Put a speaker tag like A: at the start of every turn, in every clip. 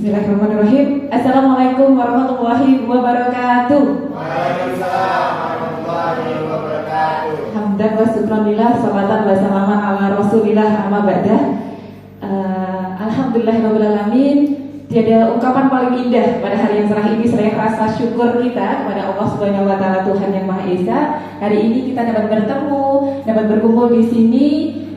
A: Bismillahirrahmanirrahim. Assalamualaikum warahmatullahi wabarakatuh.
B: Waalaikumsalam warahmatullahi wabarakatuh.
A: Hamdan wa syukranillah, salatan wa salaman ala rasulillah, amma ba'dah. Alhamdulillahirabbil alamin. Tiada ungkapan paling indah pada hari yang cerah ini selain rasa syukur kita kepada Allah Subhanahu wa taala, Tuhan yang Maha Esa. Hari ini kita dapat bertemu, dapat berkumpul di sini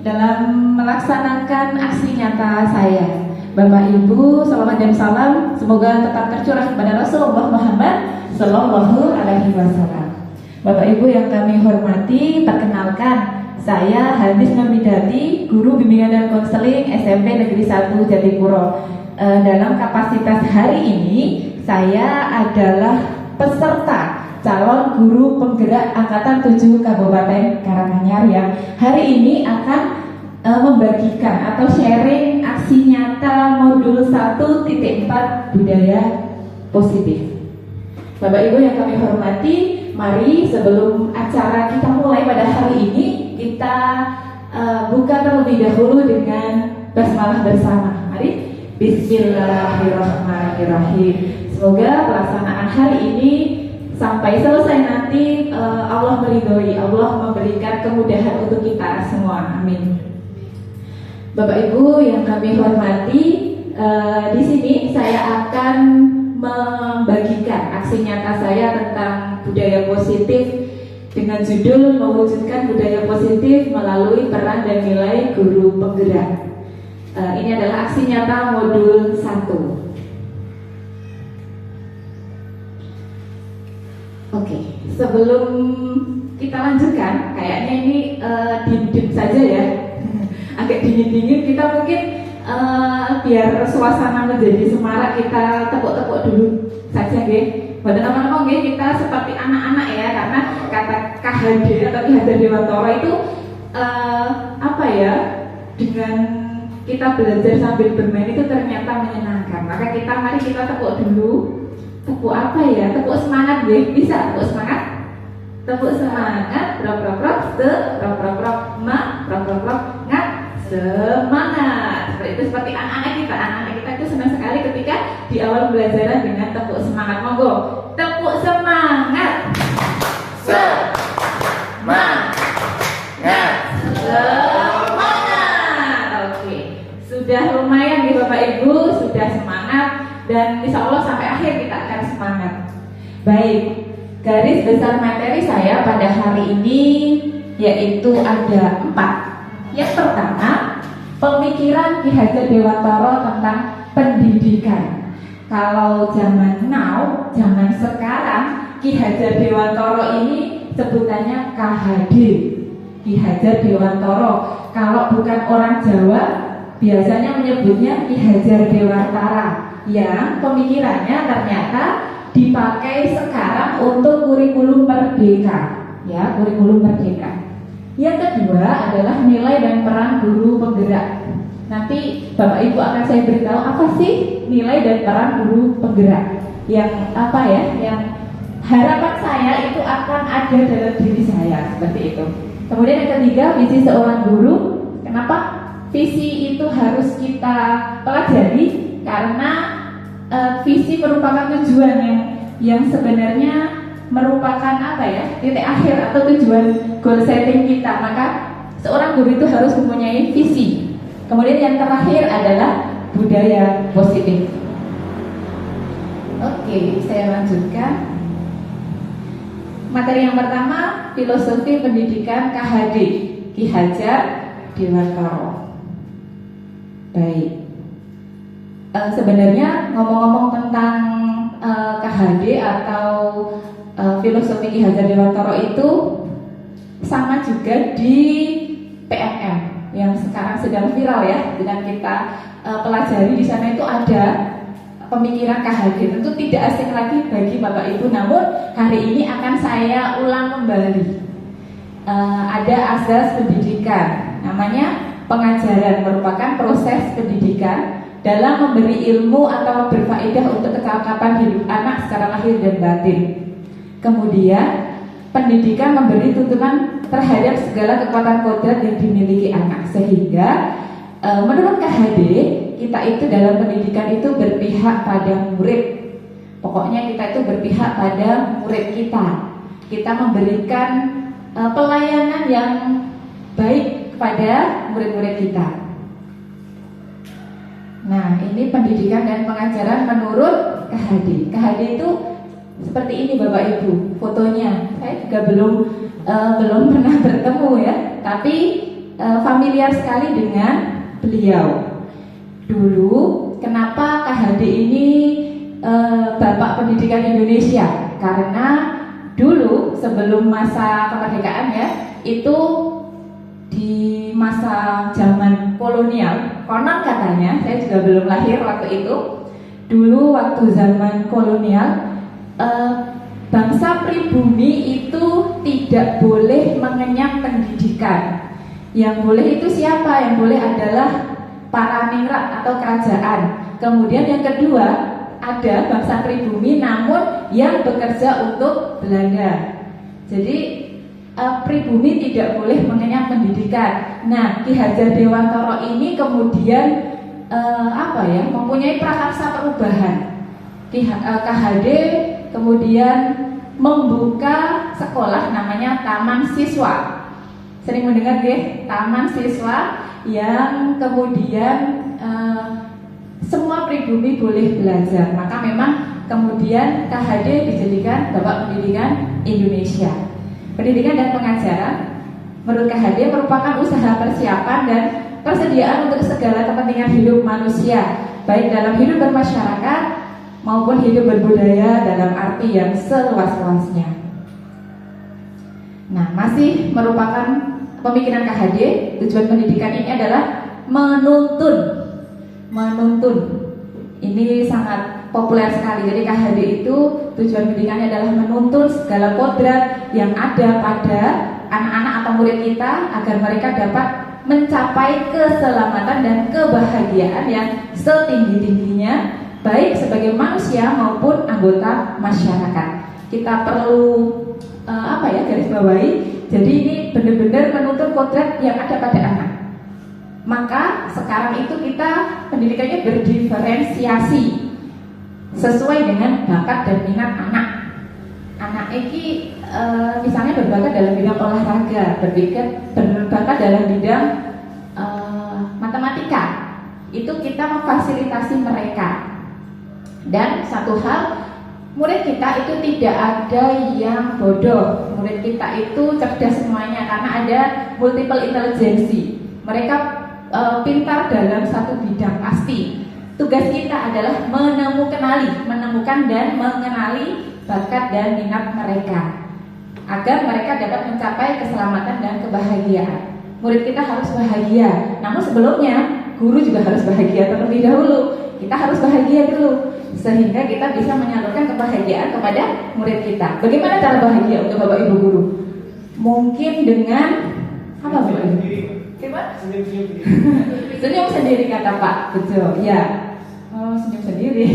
A: dalam melaksanakan aksi nyata saya. Bapak Ibu, selamat dan salam semoga tetap tercurah kepada Rasulullah Muhammad Sallallahu Alaihi Wasallam. Bapak Ibu yang kami hormati, perkenalkan saya Hadis Namidati, guru bimbingan dan konseling SMP Negeri 1 Jatipuro. Dalam kapasitas hari ini saya adalah peserta calon guru penggerak Angkatan 7 Kabupaten Karanganyar yang hari ini akan membagikan atau sharing aksi nyata modul 1.4 budaya positif. Bapak Ibu yang kami hormati, mari sebelum acara kita mulai pada hari ini, kita buka terlebih dahulu dengan basmalah bersama. Mari, Bismillahirrahmanirrahim. Semoga pelaksanaan hari ini sampai selesai nanti Allah meridhoi, Allah memberikan kemudahan untuk kita semua. Amin. Bapak Ibu yang kami hormati, di sini saya akan membagikan aksi nyata saya tentang budaya positif dengan judul mewujudkan budaya positif melalui peran dan nilai guru penggerak. Ini adalah aksi nyata modul 1. Oke, sebelum kita lanjutkan, kayaknya ini diem-diem saja ya. Agak dingin-dingin, kita mungkin biar suasana menjadi semarak, kita tepuk-tepuk dulu saja nggih. Pada teman-teman nggih, kita seperti anak-anak ya, karena kata KHD atau Ki Hajar Dewantara itu apa ya, dengan kita belajar sambil bermain itu ternyata menyenangkan. Maka mari kita tepuk dulu. Tepuk apa ya? Tepuk semangat nggih. Bisa tepuk semangat? Tepuk semangat, ngat, semangat. Seperti itu, seperti anak-anak kita. Anak-anak kita itu senang sekali ketika di awal belajaran dengan tepuk semangat. Monggo, tepuk semangat.
B: Semangat.
A: Semangat. Oke, sudah lumayan nih Bapak Ibu, sudah semangat dan insya Allah sampai akhir kita akan semangat. Baik. Garis besar materi saya pada hari ini yaitu ada 4. Yang pertama, pemikiran Ki Hajar Dewantara tentang pendidikan. Kalau zaman now, zaman sekarang, Ki Hajar Dewantara ini sebutannya KHD, Ki Hajar Dewantara. Kalau bukan orang Jawa, biasanya menyebutnya Ki Hajar Dewantara, yang pemikirannya ternyata dipakai sekarang untuk kurikulum merdeka, ya, kurikulum merdeka. Yang kedua adalah nilai dan peran guru penggerak. Nanti Bapak Ibu akan saya beritahu apa sih nilai dan peran guru penggerak. Yang apa ya? Yang harapan saya itu akan ada dalam diri saya, seperti itu. Kemudian yang ketiga, visi seorang guru. Kenapa visi itu harus kita pelajari? Karena visi merupakan tujuan yang sebenarnya merupakan apa ya, titik akhir atau tujuan goal setting kita. Maka seorang guru itu harus mempunyai visi. Kemudian yang terakhir adalah budaya positif. Oke, saya lanjutkan. Materi yang pertama, filosofi pendidikan KHD, Ki Hajar Dewantara. Baik. Sebenarnya ngomong-ngomong tentang KHD atau filosofi Ki Hajar Dewantara itu sama juga di PNM yang sekarang sedang viral ya, dengan kita pelajari di sana itu ada pemikiran KHD. Tentu tidak asing lagi bagi Bapak Ibu, namun hari ini akan saya ulang kembali. Ada asas pendidikan, namanya pengajaran, merupakan proses pendidikan dalam memberi ilmu atau berfaedah untuk kekelangkapan hidup anak secara lahir dan batin. Kemudian pendidikan memberi tuntunan terhadap segala kekuatan kodrat yang dimiliki anak, sehingga menurut KHD kita itu dalam pendidikan itu berpihak pada murid. Pokoknya kita itu berpihak pada murid kita. Kita memberikan pelayanan yang baik kepada murid-murid kita. Nah, ini pendidikan dan pengajaran menurut KHD. KHD itu seperti ini Bapak Ibu fotonya. Saya juga belum pernah bertemu ya, tapi familiar sekali dengan beliau. Dulu kenapa KHD ini Bapak Pendidikan Indonesia? Karena dulu sebelum masa kemerdekaan ya, itu di masa zaman kolonial, konon katanya, saya juga belum lahir waktu itu. Dulu waktu zaman kolonial, bangsa pribumi itu tidak boleh mengenyam pendidikan. Yang boleh itu siapa? Yang boleh adalah para ningrat atau kerajaan. Kemudian yang kedua, ada bangsa pribumi namun yang bekerja untuk Belanda. Jadi pribumi tidak boleh mengenyam pendidikan. Nah, Ki Hajar Dewantara ini kemudian mempunyai prakarsa perubahan. KHD kemudian membuka sekolah namanya Taman Siswa. Sering mendengar Taman Siswa yang kemudian semua pribumi boleh belajar. Maka memang kemudian KHD dijadikan Bapak Pendidikan Indonesia. Pendidikan dan pengajaran menurut KHD merupakan usaha persiapan dan persediaan untuk segala kepentingan hidup manusia, baik dalam hidup bermasyarakat maupun hidup berbudaya dalam arti yang seluas-luasnya. Nah, masih merupakan pemikiran KHD. Tujuan pendidikan ini adalah menuntun. Ini sangat populer sekali. Jadi KHD itu tujuan pendidikannya adalah menuntun segala kodrat yang ada pada anak-anak atau murid kita agar mereka dapat mencapai keselamatan dan kebahagiaan yang setinggi-tingginya, baik sebagai manusia maupun anggota masyarakat. Kita perlu garis bawahi. Jadi ini benar-benar menuntun kodrat yang ada pada anak. Maka sekarang itu kita pendidikannya berdiferensiasi sesuai dengan bakat dan minat anak. Anak ini misalnya berbakat dalam bidang olahraga, berbakat dalam bidang matematika. Itu kita memfasilitasi mereka. Dan satu hal, murid kita itu tidak ada yang bodoh. Murid kita itu cerdas semuanya karena ada multiple intelligency. Mereka pintar dalam satu bidang pasti. Tugas kita adalah menemukan dan mengenali bakat dan minat mereka agar mereka dapat mencapai keselamatan dan kebahagiaan. Murid kita harus bahagia. Namun sebelumnya guru juga harus bahagia terlebih dahulu. Kita harus bahagia dulu sehingga kita bisa menyalurkan kebahagiaan kepada murid kita. Bagaimana cara bahagia untuk Bapak Ibu guru? Mungkin dengan apa Bapak Ibu? Senyum sendiri kata Pak Bejo. Ya. Senyum sendiri.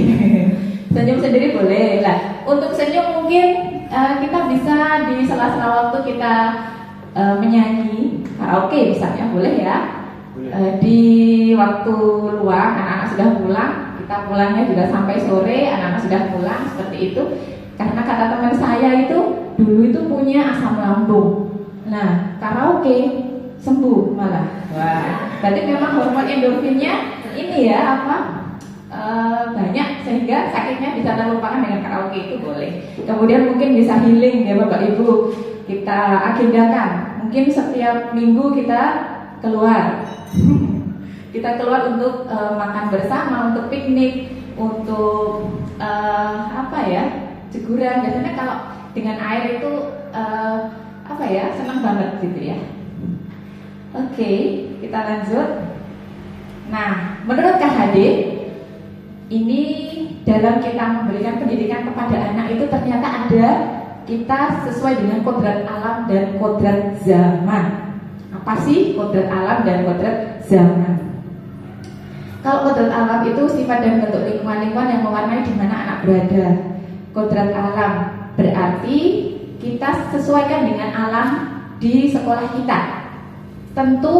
A: Senyum sendiri boleh lah. Untuk senyum mungkin kita bisa di sela-sela waktu kita menyanyi karaoke misalnya, boleh ya. Di waktu luang anak-anak sudah pulang, kita pulangnya juga sampai sore, anak-anak sudah pulang seperti itu. Karena kata teman saya itu dulu itu punya asam lambung. Nah, karaoke sembuh malah. Wah, berarti memang hormon endorfinnya ini ya banyak sehingga sakitnya bisa terlupakan dengan karaoke itu boleh. Kemudian mungkin bisa healing ya Bapak Ibu. Kita agendakan. Mungkin setiap minggu kita keluar. Kita keluar untuk makan bersama, untuk piknik, untuk jeguran. Biasanya kalau dengan air itu senang banget gitu ya. Oke, kita lanjut. Nah, menurut KHD ini dalam kita memberikan pendidikan kepada anak itu ternyata ada kita sesuai dengan kodrat alam dan kodrat zaman. Apa sih kodrat alam dan kodrat zaman? Kalau kodrat alam itu sifat dan bentuk lingkungan-lingkungan yang mewarnai di mana anak berada. Kodrat alam berarti kita sesuaikan dengan alam di sekolah kita. tentu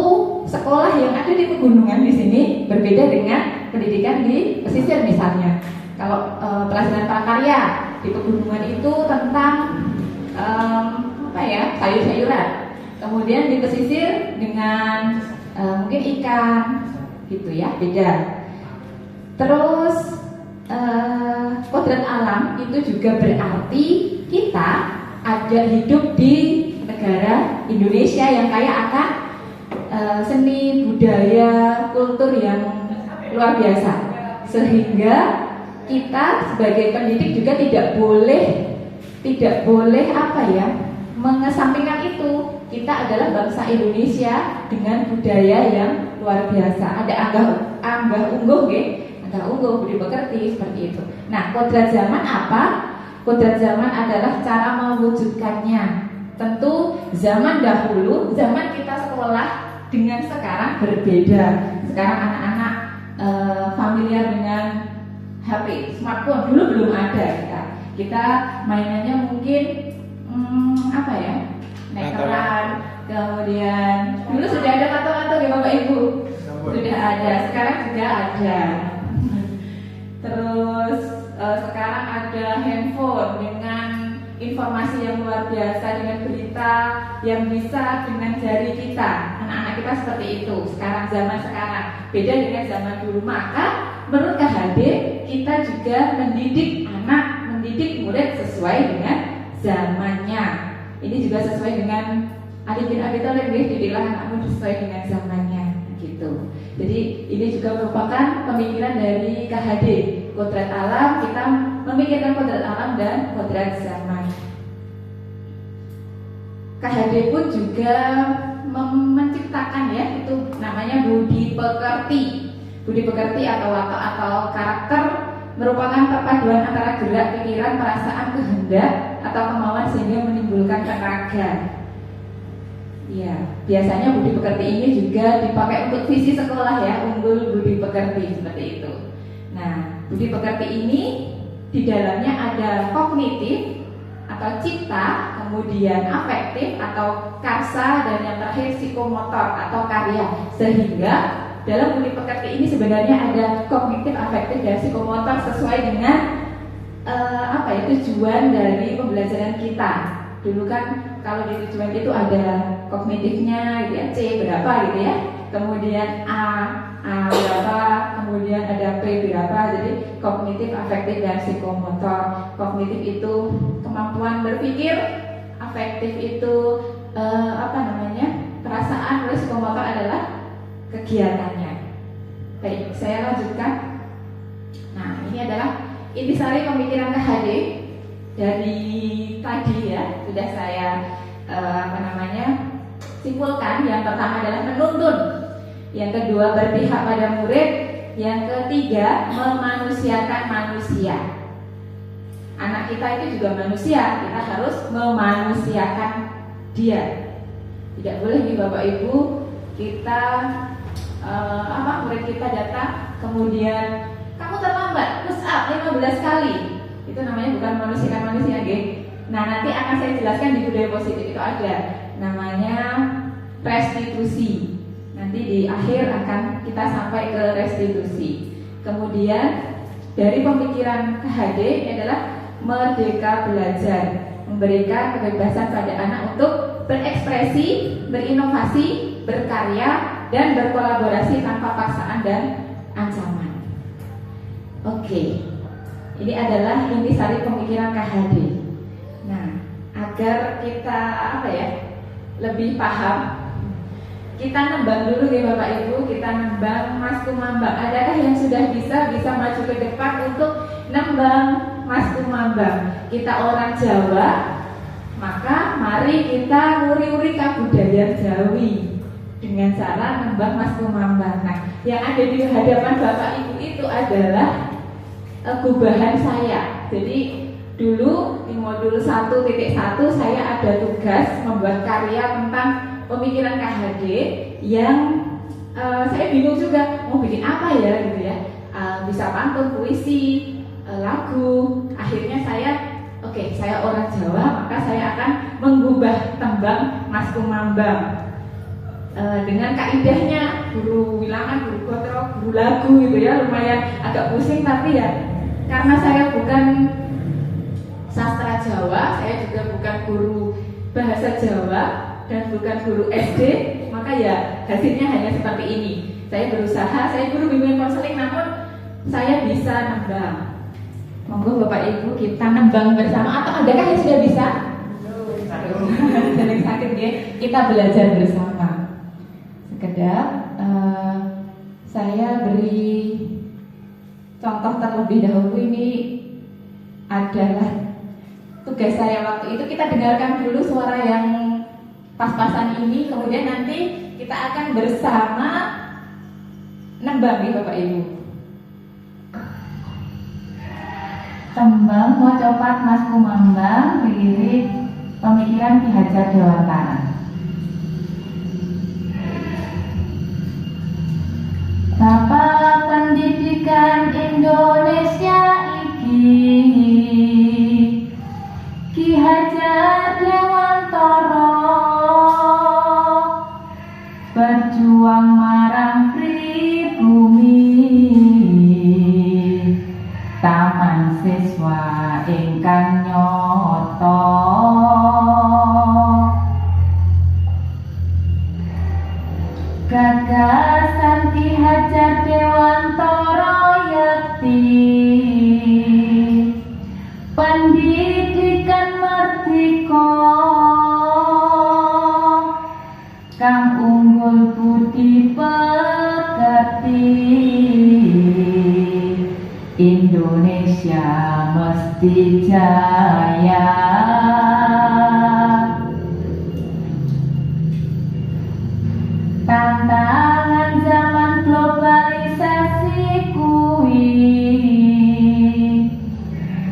A: sekolah yang ada di pegunungan di sini berbeda dengan pendidikan di pesisir misalnya. Kalau pelajaran prakarya di pegunungan itu tentang sayur-sayuran. Kemudian di pesisir dengan mungkin ikan gitu ya, beda. Terus kodrat alam itu juga berarti kita ada hidup di negara Indonesia yang kaya akan seni, budaya, kultur yang luar biasa, sehingga kita sebagai pendidik juga tidak boleh mengesampingkan itu. Kita adalah bangsa Indonesia dengan budaya yang luar biasa. Ada anggah ungguh, budi pekerti, seperti itu. Nah, kodrat zaman apa? Kodrat zaman adalah cara mewujudkannya. Tentu zaman dahulu, zaman kita sekolah dengan sekarang berbeda. Sekarang anak-anak familiar dengan HP, smartphone. Dulu belum ada kita mainannya mungkin nekeran. Kemudian dulu sudah ada kartu-kartu ya Bapak Ibu, sudah ada. Sekarang juga ada. Terus sekarang ada handphone dengan informasi yang luar biasa, dengan berita yang bisa dengan jari kita. Anak-anak kita seperti itu. Zaman sekarang beda dengan zaman dulu. Maka menurut KHD kita juga mendidik murid sesuai dengan zamannya. Ini juga sesuai dengan Ali bin Abi Thalib, didiklah anakmu sesuai dengan zamannya, gitu. Jadi ini juga merupakan pemikiran dari KHD. Kodrat alam, kita memikirkan kodrat alam dan kodrat zaman. KHD pun juga menciptakan itu namanya budi pekerti. Budi pekerti atau watak atau karakter merupakan perpaduan antara gerak, pikiran, perasaan, kehendak atau kemauan sehingga menimbulkan tenaga. Ya, biasanya budi pekerti ini juga dipakai untuk visi sekolah ya, unggul budi pekerti seperti itu. Nah, budi pekerti ini di dalamnya ada kognitif atau cipta, kemudian afektif atau karsa, dan yang terakhir psikomotor atau karya. Sehingga dalam budi pekerti ini sebenarnya ada kognitif, afektif, dan psikomotor sesuai dengan tujuan dari pembelajaran kita. Dulu kan kalau di tujuan itu ada kognitifnya gitu ya, C berapa gitu ya, kemudian A berapa, kemudian ada P berapa. Jadi kognitif, afektif, dan psikomotor. Kognitif itu kemampuan berpikir, afektif itu perasaan, lalu psikomotor adalah kegiatannya. Baik, saya lanjutkan. Nah, ini adalah intisari pemikiran KHD dari tadi ya, sudah saya simpulkan. Yang pertama adalah menuntun, yang kedua berpihak pada murid, yang ketiga memanusiakan manusia. Anak kita itu juga manusia, kita harus memanusiakan dia. Tidak boleh nih Bapak Ibu kita murid kita datang kemudian kamu terlambat push up 15 kali. Itu namanya bukan manusiakan manusia, geng. Nah, nanti akan saya jelaskan di budaya positif itu ada namanya restitusi. Nanti di akhir akan kita sampai ke restitusi. Kemudian dari pemikiran KHD adalah merdeka belajar, memberikan kebebasan pada anak untuk berekspresi, berinovasi, berkarya, dan berkolaborasi tanpa paksaan dan ancaman. Oke, ini adalah intisari pemikiran KHD. Nah, agar kita lebih paham, kita nembang dulu ya Bapak Ibu, kita nembang Mas Kumambang. Adakah yang sudah bisa maju ke depan untuk nembang Mas Kumambang? Kita orang Jawa, maka mari kita nguri-nguri kabudayaan Jawi dengan cara nembang Mas Kumambang. Nah, yang ada di hadapan Bapak Ibu itu adalah gubahan saya. Jadi dulu di modul 1.1 saya ada tugas membuat karya tentang pemikiran KHD yang saya bingung juga mau bikin apa ya gitu ya. Bisa pantun, puisi, lagu. Akhirnya saya orang Jawa, maka saya akan menggubah tembang Mas Kumambang. dengan kaidahnya guru wilangan, guru gotro, guru lagu gitu ya, lumayan agak pusing, tapi ya karena saya bukan sastra Jawa, saya juga bukan guru bahasa Jawa dan bukan guru SD, maka ya hasilnya hanya seperti ini. Saya berusaha, saya guru bimbingan konseling, namun saya bisa nembang. Monggo Bapak Ibu kita nembang bersama, atau adakah yang sudah bisa? Sedang sakit ya, kita belajar bersama. Sekedar saya beri contoh terlebih dahulu. Ini adalah tugas saya waktu itu. Kita dengarkan dulu suara yang pas-pasan ini, kemudian nanti kita akan bersama nembang ya Bapak Ibu. Tembang mau copat Mas Kumambang, lirik pemikiran Ki Hajar Dewantara. Bapak Pendidikan Indonesia iki Ki Hajar Dewantara, berjuang marang pribumi, taman siswa ingkang nyoto. Gagasan Ki Hajar Dewantara yakti pendidikan merdeka, kang unggul budi pekerti, Indonesia mesti jaya. Tantangan zaman globalisasi kuwi,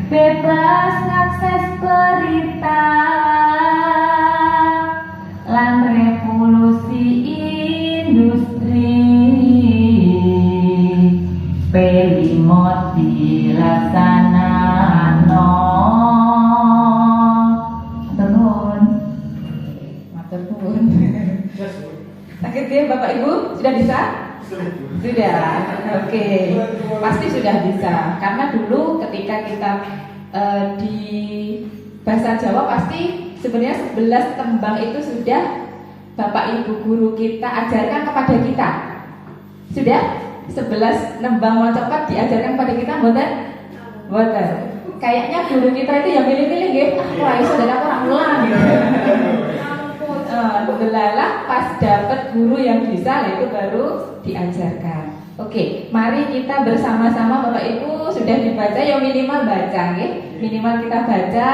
A: bebas akses berita lan revolusi industri, pelimot dilaksanakno. Matur nuwun. Sakit ya Bapak Ibu, sudah bisa? Sudah, oke. Pasti sudah bisa. Karena dulu ketika kita di bahasa Jawa pasti sebenarnya 11 tembang itu sudah Bapak Ibu guru kita ajarkan kepada kita. Sudah? 11 nembang mau cepat diajarkan kepada kita, mboten? Mboten. Kayaknya guru kita itu yang milih-milih nggih. Wah, iso dari aku ora mulang gitu. Belalah pas dapat guru yang bisa, itu baru diajarkan. Oke, mari kita bersama-sama Bapak Ibu sudah dibaca, ya minimal baca, minimal kita baca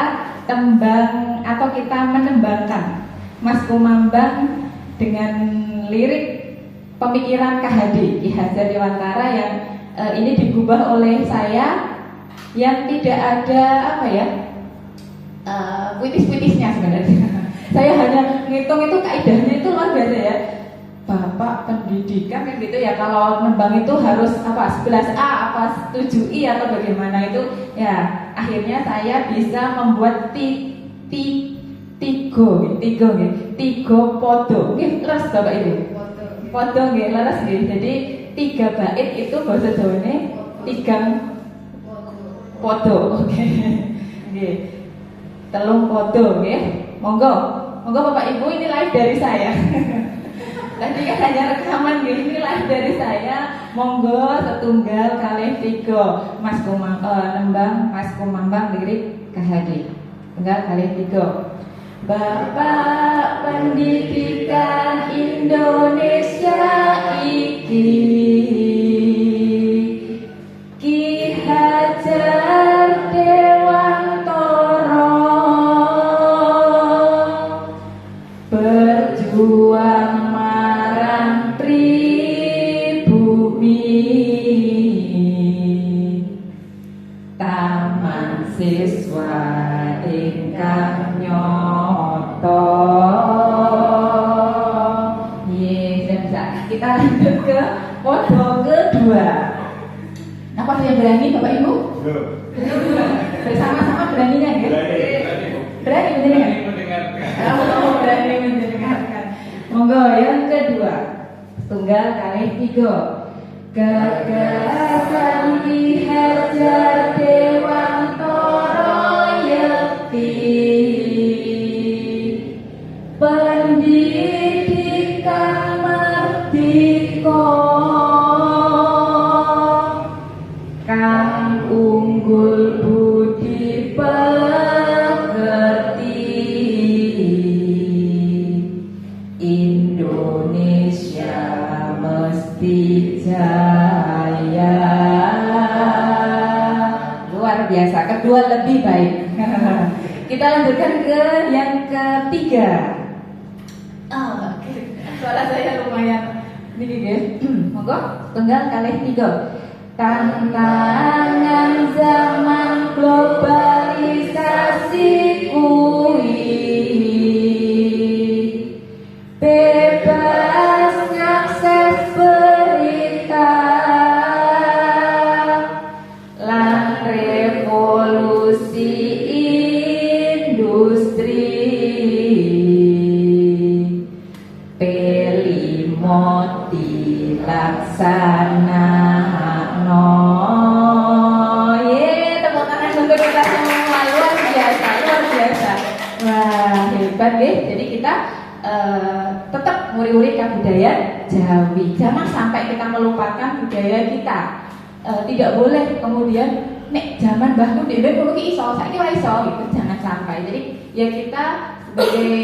A: tembang atau kita menembangkan Mas Kumambang dengan lirik pemikiran KHD Ki Hajar Dewantara yang ini digubah oleh saya, yang tidak ada apa ya puitis-puitisnya sebenarnya. Saya hanya ngitung itu kaidahnya itu luar biasa ya. Bapak pendidikan kan gitu ya, kalau nembang itu harus apa 11A apa 7I atau bagaimana itu ya. Akhirnya saya bisa membuat tiga podo. Nggih leres Bapak Ibu. Podo nggih leres nggih. Jadi 3 bait itu bahasa Jawane 3 podo. Oke. Nggih. 3 podo nggih. Monggo Bapak Ibu, ini live dari saya. Tadi kan hanya rekaman gini, ini live dari saya. Monggo setunggal kalih 3 Mas Kumambang nembang Mas Kumambang lirik KHD. Tunggal kalih 3. Bapak Pendidikan Indonesia iki Ki Hajar Dewantara, berjuang marang pribumi, taman siswa ingkang nyoto. Kita lanjut ke podo kedua. Apa yang berani Bapak Ibu? Bersama-sama beraninya ya? Berani mendengarkan. Berani mendengarkan. Monggo yang kedua. Tunggal kalih 3. Gagasan Ki Hajar Dewantara Yekti, pendidikan merdeka kang unggul budi pekerti, Indonesia mesti jaya. Luar biasa, kedua lebih baik. Kita lanjutkan ke yang ketiga. Oh, suara saya lumayan ini guys. Monggo, tunggal kalih 3. Tantangan zaman globalisasi kuwi, bebas akses berita lan revolusi industri, P5 dilaksanakno. Ye, tepuk tangan untuk kita semua. Luar biasa, luar biasa. Wah, hebat deh. Jadi kita tetap nguri-nguri kebudayaan Jawi. Jangan sampai kita melupakan budaya kita. Tidak boleh kemudian nek zaman bahku dhewe kulo ki iso, saiki ora iso gitu. Jangan sampai. Jadi ya kita sebagai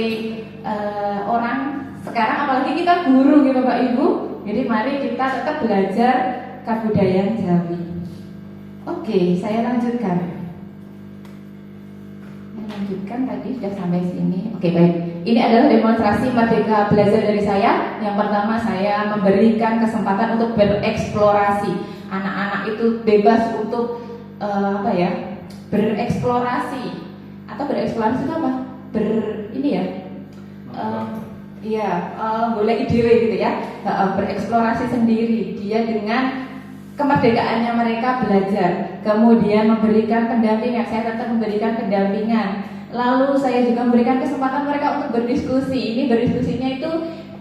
A: orang sekarang, apalagi kita guru gitu Bapak Ibu. Jadi mari kita tetap belajar kebudayaan Jawi. Oke, saya lanjutkan. Tadi sudah sampai sini. Oke, baik. Ini adalah demonstrasi merdeka belajar dari saya. Yang pertama, saya memberikan kesempatan untuk bereksplorasi. Anak-anak itu bebas untuk bereksplorasi. Atau bereksplorasi itu apa? Boleh ide gitu ya. Bereksplorasi sendiri. Dia dengan kemerdekaannya mereka belajar, kemudian memberikan pendampingan. Saya tetap memberikan pendampingan. Lalu saya juga memberikan kesempatan mereka untuk berdiskusi. Ini berdiskusinya itu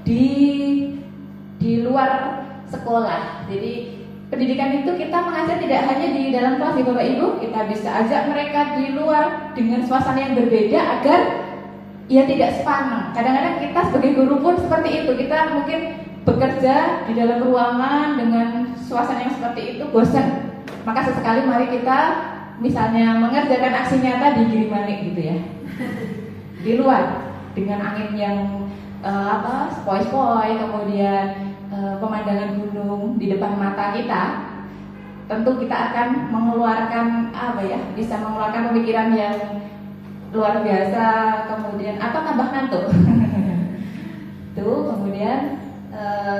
A: di luar sekolah. Jadi pendidikan itu kita mengajar tidak hanya di dalam kelas ya Bapak Ibu. Kita bisa ajak mereka di luar dengan suasana yang berbeda agar ya tidak sepaneng. Kadang-kadang kita sebagai guru pun seperti itu. Kita mungkin bekerja di dalam ruangan dengan suasana yang seperti itu bosan. Maka sesekali mari kita misalnya mengerjakan aksi nyata di Gilimanuk gitu ya. Di luar dengan angin yang sepoi-sepoi, kemudian pemandangan gunung di depan mata kita. Tentu kita akan mengeluarkan bisa mengeluarkan pemikiran yang luar biasa, kemudian tambah ngantuk. Tuh, kemudian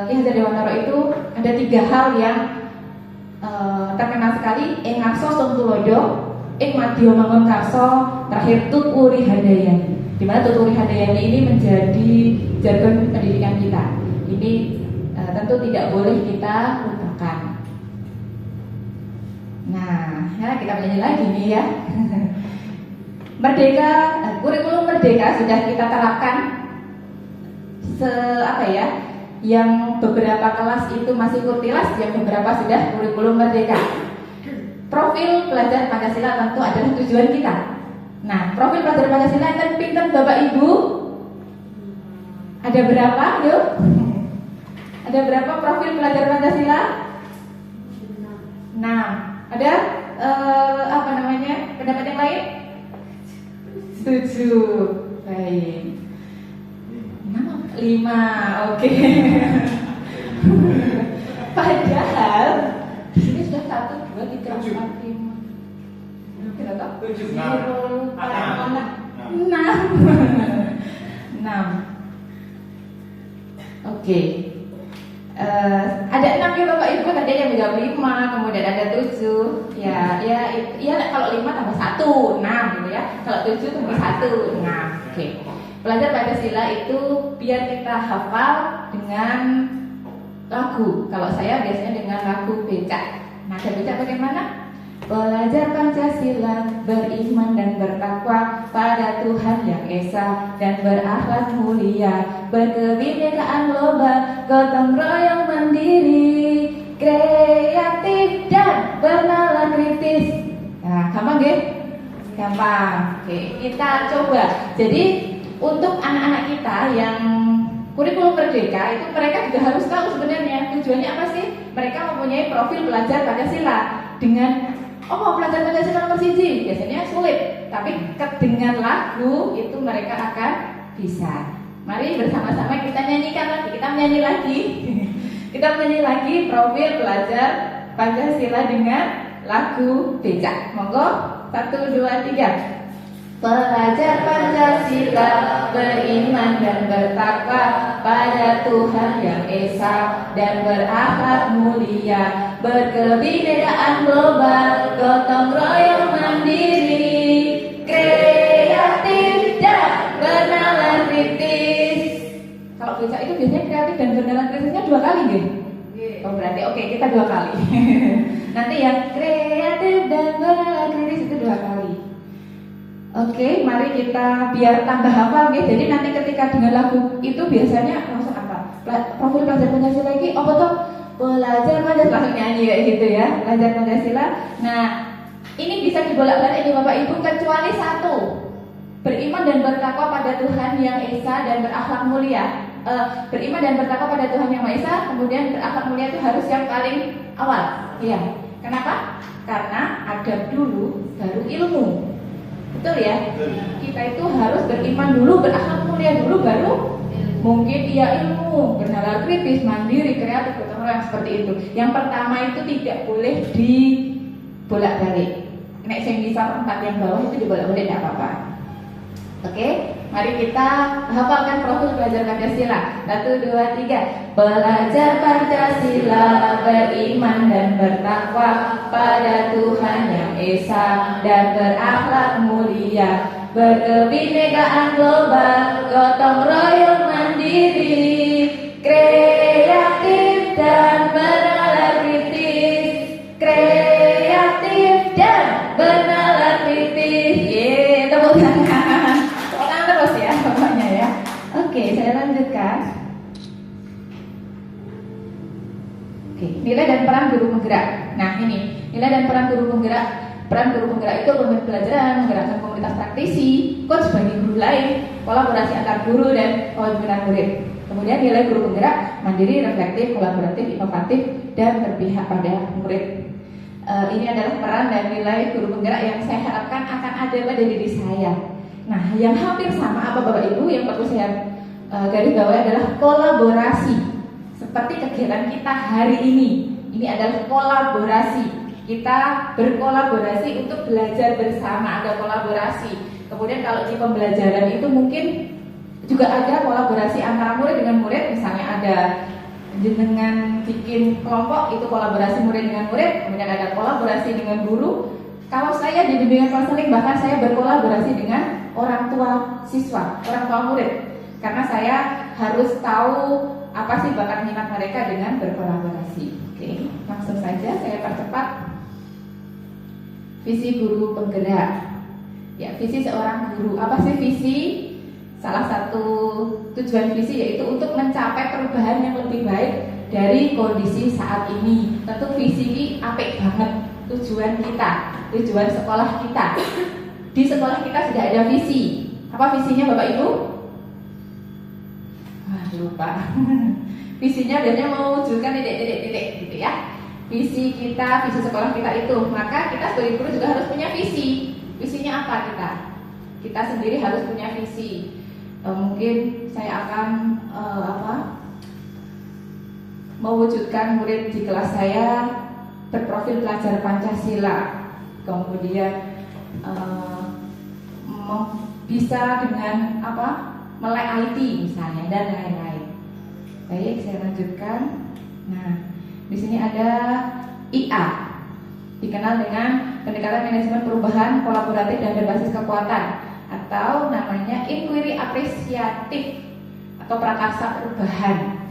A: Ki Hajar Dewantara itu ada 3 hal yang terkenal sekali. Ing ngarsa sung tulodo, ing madya mangun karsa, terakhir tuturi handayani. Di mana tuturi handayani ini menjadi jargon pendidikan kita. Ini tentu tidak boleh kita lupakan. Nah, kita menyanyi lagi nih ya. Merdeka, kurikulum merdeka sudah kita terapkan. Yang beberapa kelas itu masih kurtilas, yang beberapa sudah kurikulum merdeka. Profil pelajar Pancasila tentu adalah tujuan kita. Nah, profil pelajar Pancasila kan pinter Bapak Ibu? Ada berapa? Yuk. Ada berapa profil pelajar Pancasila? 6. Ada pendapat yang lain? 7. Baik. 5, oke. Padahal ini sudah 1, 2, 3, 4, 5. Berapa? 7, 6. 6. Oke. Ada 6 ya Bapak Ibu, tadi yang menjawab 5, kemudian ada 7. Ya kalau 5 tambah 1, 6 gitu ya. Kalau 7 tambah 1, 6. Oke. Belajar Pancasila itu biar kita hafal dengan lagu. Kalau saya biasanya dengan lagu becak. Nah, becak bagaimana? Belajar Pancasila, beriman dan bertakwa pada Tuhan Yang Esa dan berakhlak mulia, berkebinekaan global, gotong royong mandiri, kreatif dan bernalar kritis. Nah, gampang gak? Gampang. Oke, kita coba. Jadi untuk anak-anak kita yang kurikulum merdeka itu mereka juga harus tahu sebenarnya tujuannya apa sih? Mereka mempunyai profil belajar Pancasila dengan mau belajar Pancasila nomor siji biasanya sulit, tapi dengan lagu itu mereka akan bisa. Mari bersama-sama kita nyanyikan lagi, kita menyanyi lagi. Kita menyanyi lagi profil belajar Pancasila dengan lagu becak. Monggo, 1, 2, 3. Belajar Pancasila, beriman dan bertakwa pada Tuhan Yang Esa dan berakhlak mulia, berkebinekaan global, gotong royong mandiri, kreatif dan bernalar kritis. Kalau becak itu biasanya kreatif dan bernalar kritisnya 2 kali gitu? Oh berarti oke, kita 2 kali. Nanti yang kreatif dan bernalar kritis itu 2 kali. Oke, mari kita biar tambah hafal gitu. Jadi nanti ketika dengan lagu itu biasanya langsung apa? Profil belajar Pancasila lagi, apa tuh? Belajar Pancasila, langsung nyanyi kayak gitu ya. Belajar Pancasila. Nah, ini bisa dibolak-balik nih Bapak Ibu kecuali 1. Beriman dan bertakwa pada Tuhan Yang Esa dan berakhlak mulia. Beriman dan bertakwa pada Tuhan Yang Maha Esa, kemudian berakhlak mulia itu harus yang paling awal. Iya. Kenapa? Karena adab dulu baru ilmu. Betul ya? Kita itu harus beriman dulu, berakhlak mulia dulu, baru mungkin ia ilmu, bernalar kritis, mandiri, kreatif, gotong royong seperti itu. Yang pertama itu tidak boleh dibolak-balik. Nek sing bisa 4 yang bawah itu dibolak-balik tidak apa-apa. Oke, mari kita hafalkan profil belajar Pancasila. 1, 2, 3. Belajar Pancasila, beriman dan bertakwa pada Tuhan Yang Esa dan berakhlak mulia, berkebinekaan global, gotong royong mandiri, kreatif dan bernalar kritis, kreatif dan bernalar kritis. Tepuk tangan. Tepuk tangan terus ya pokoknya ya. Oke, saya lanjutkan. Oke, nilai dan peran guru penggerak. Nah ini nilai dan peran guru penggerak. Peran guru penggerak itu pembelajaran, menggerakkan komunitas praktisi, coach bagi guru lain, kolaborasi antar guru dan pembinaan murid. Kemudian nilai guru penggerak mandiri, reflektif, kolaboratif, inovatif, dan berpihak pada murid. Ini adalah peran dan nilai guru penggerak yang saya harapkan akan ada pada diri saya. Nah, yang hampir sama apa Bapak Ibu yang perlu saya garis bawahi adalah kolaborasi. Seperti kegiatan kita hari ini, ini adalah kolaborasi. Kita berkolaborasi untuk belajar bersama, ada kolaborasi. Kemudian kalau di pembelajaran itu mungkin juga ada kolaborasi antara murid dengan murid. Misalnya ada dengan bikin kelompok, itu kolaborasi murid dengan murid. Kemudian ada kolaborasi dengan guru. Kalau saya di bimbingan konseling, bahkan saya berkolaborasi dengan orang tua siswa, orang tua murid. Karena saya harus tahu apa sih bakat minat mereka dengan berkolaborasi. Oke, langsung saja saya percepat. Visi guru penggerak. Ya, visi seorang guru. Apa sih visi? Salah satu tujuan visi yaitu untuk mencapai perubahan yang lebih baik dari kondisi saat ini. Tentu visi ini apik banget tujuan kita, tujuan sekolah kita. Di sekolah kita sudah ada visi. Apa visinya Bapak Ibu? Lupa. Visinya biasanya mewujudkan titik-titik gitu ya. Visi kita, visi sekolah kita itu. Maka kita sebagai guru juga harus punya visi. Visinya apa kita? Kita sendiri harus punya visi. Mungkin saya akan mewujudkan murid di kelas saya berprofil pelajar Pancasila. Kemudian bisa dengan melek IT misalnya dan lain-lain. Baik, saya lanjutkan. Nah, di sini ada IA, dikenal dengan pendekatan manajemen perubahan kolaboratif dan berbasis kekuatan, atau namanya inquiry apresiatif atau prakarsa perubahan.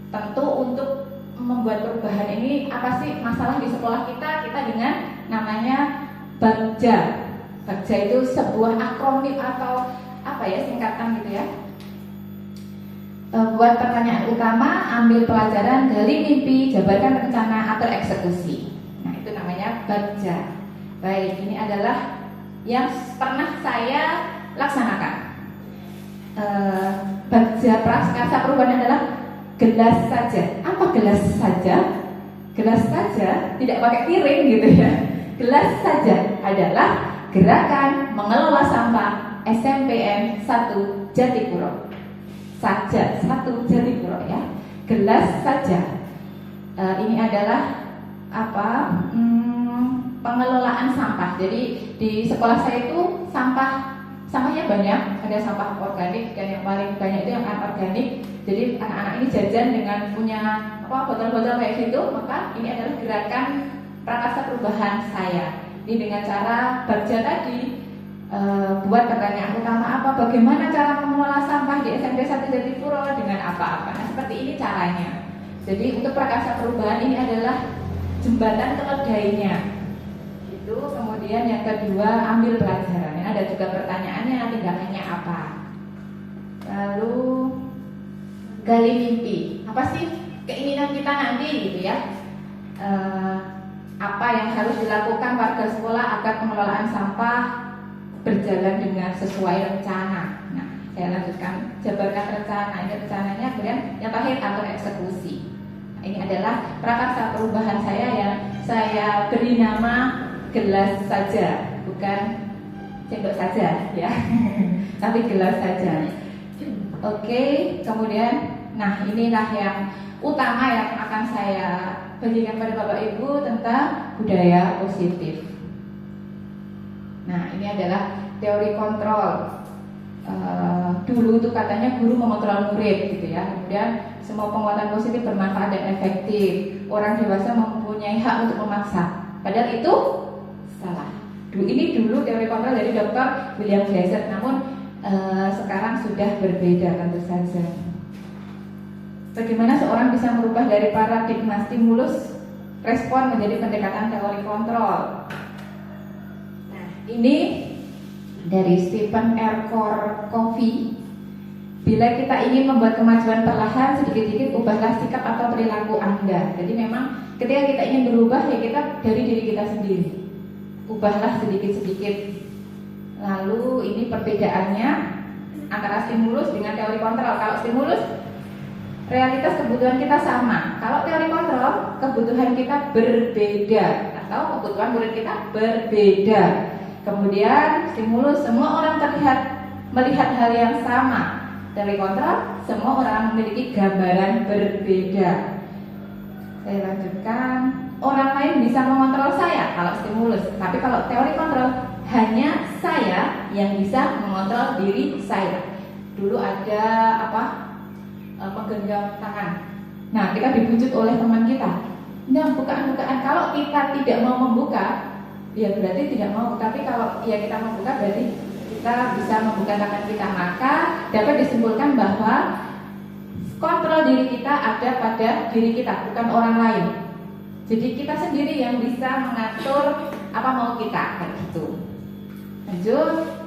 A: Tentu untuk membuat perubahan ini apa sih masalah di sekolah kita dengan namanya Bagja. Bagja itu sebuah akronim atau apa ya, singkatan gitu ya. Buat pertanyaan utama, ambil pelajaran, gali mimpi, jabarkan rencana atau eksekusi. Nah, itu namanya Bagja. Baik, ini adalah yang pernah saya laksanakan. Bagja praskasa perubahan adalah gelas saja. Apa gelas saja? Gelas saja, tidak pakai piring gitu ya. Gelas saja adalah gerakan mengelola sampah SMPN 1 Jatipuro. Saja, 1 Jatipuro ya. Gelas saja. Ini adalah pengelolaan sampah. Jadi di sekolah saya itu sampahnya banyak. Ada sampah organik dan yang paling banyak itu yang anorganik. Jadi anak-anak ini jajan dengan punya botol-botol kayak gitu. Maka ini adalah gerakan prakarsa perubahan saya. Ini dengan cara Bagja tadi. Buat pertanyaan utama apa, bagaimana cara mengelola sampah di SMP 1 Jatipuro dengan apa-apa. Nah, seperti ini caranya. Jadi untuk prakarsa perubahan ini adalah jembatan keledainya. Itu kemudian yang kedua, ambil pelajaran. Ada juga pertanyaannya, tindakannya apa. Lalu gali mimpi. Apa sih keinginan kita nanti gitu ya? Apa yang harus dilakukan warga sekolah agar pengelolaan sampah berjalan dengan sesuai rencana. Nah, saya lanjutkan, jabarkan rencana. Ini rencananya, kemudian yang terakhir atur eksekusi. Nah, ini adalah prakarsa perubahan saya yang saya beri nama gelas saja, bukan sendok saja ya, tapi gelas saja. Oke, kemudian, nah inilah yang utama yang akan saya bagikan pada Bapak Ibu tentang budaya positif. Nah, ini adalah teori kontrol. Dulu itu katanya guru memontrol murid gitu ya. Kemudian semua penguatan positif bermanfaat dan efektif. Orang dewasa mempunyai hak untuk memaksa. Padahal itu salah. Ini dulu teori kontrol dari Dr. William Glasser. Namun sekarang sudah berbeda tentu saja. Bagaimana seorang bisa merubah dari paradigma stimulus respon menjadi pendekatan teori kontrol? Ini dari Stephen R. Covey. Bila kita ingin membuat kemajuan perlahan, sedikit-sedikit ubahlah sikap atau perilaku Anda. Jadi memang ketika kita ingin berubah, ya kita dari diri kita sendiri. Ubahlah sedikit-sedikit. Lalu ini perbedaannya antara stimulus dengan teori kontrol. Kalau stimulus, realitas kebutuhan kita sama. Kalau teori kontrol, kebutuhan kita berbeda atau kebutuhan murid kita berbeda. Kemudian stimulus, semua orang melihat hal yang sama. Teori kontrol, semua orang memiliki gambaran berbeda. Saya lanjutkan. Orang lain bisa mengontrol saya kalau stimulus, tapi kalau teori kontrol, hanya saya yang bisa mengontrol diri saya. Dulu ada menggenggam tangan. Nah, kita dibujuk oleh teman kita. Nah, bukaan. Kalau kita tidak mau membuka, ya berarti tidak mau. Tapi kalau ya kita membuka, berarti kita bisa membuka tangan kita. Maka dapat disimpulkan bahwa kontrol diri kita ada pada diri kita, bukan orang lain. Jadi kita sendiri yang bisa mengatur apa mau kita, kayak gitu. Lanjut.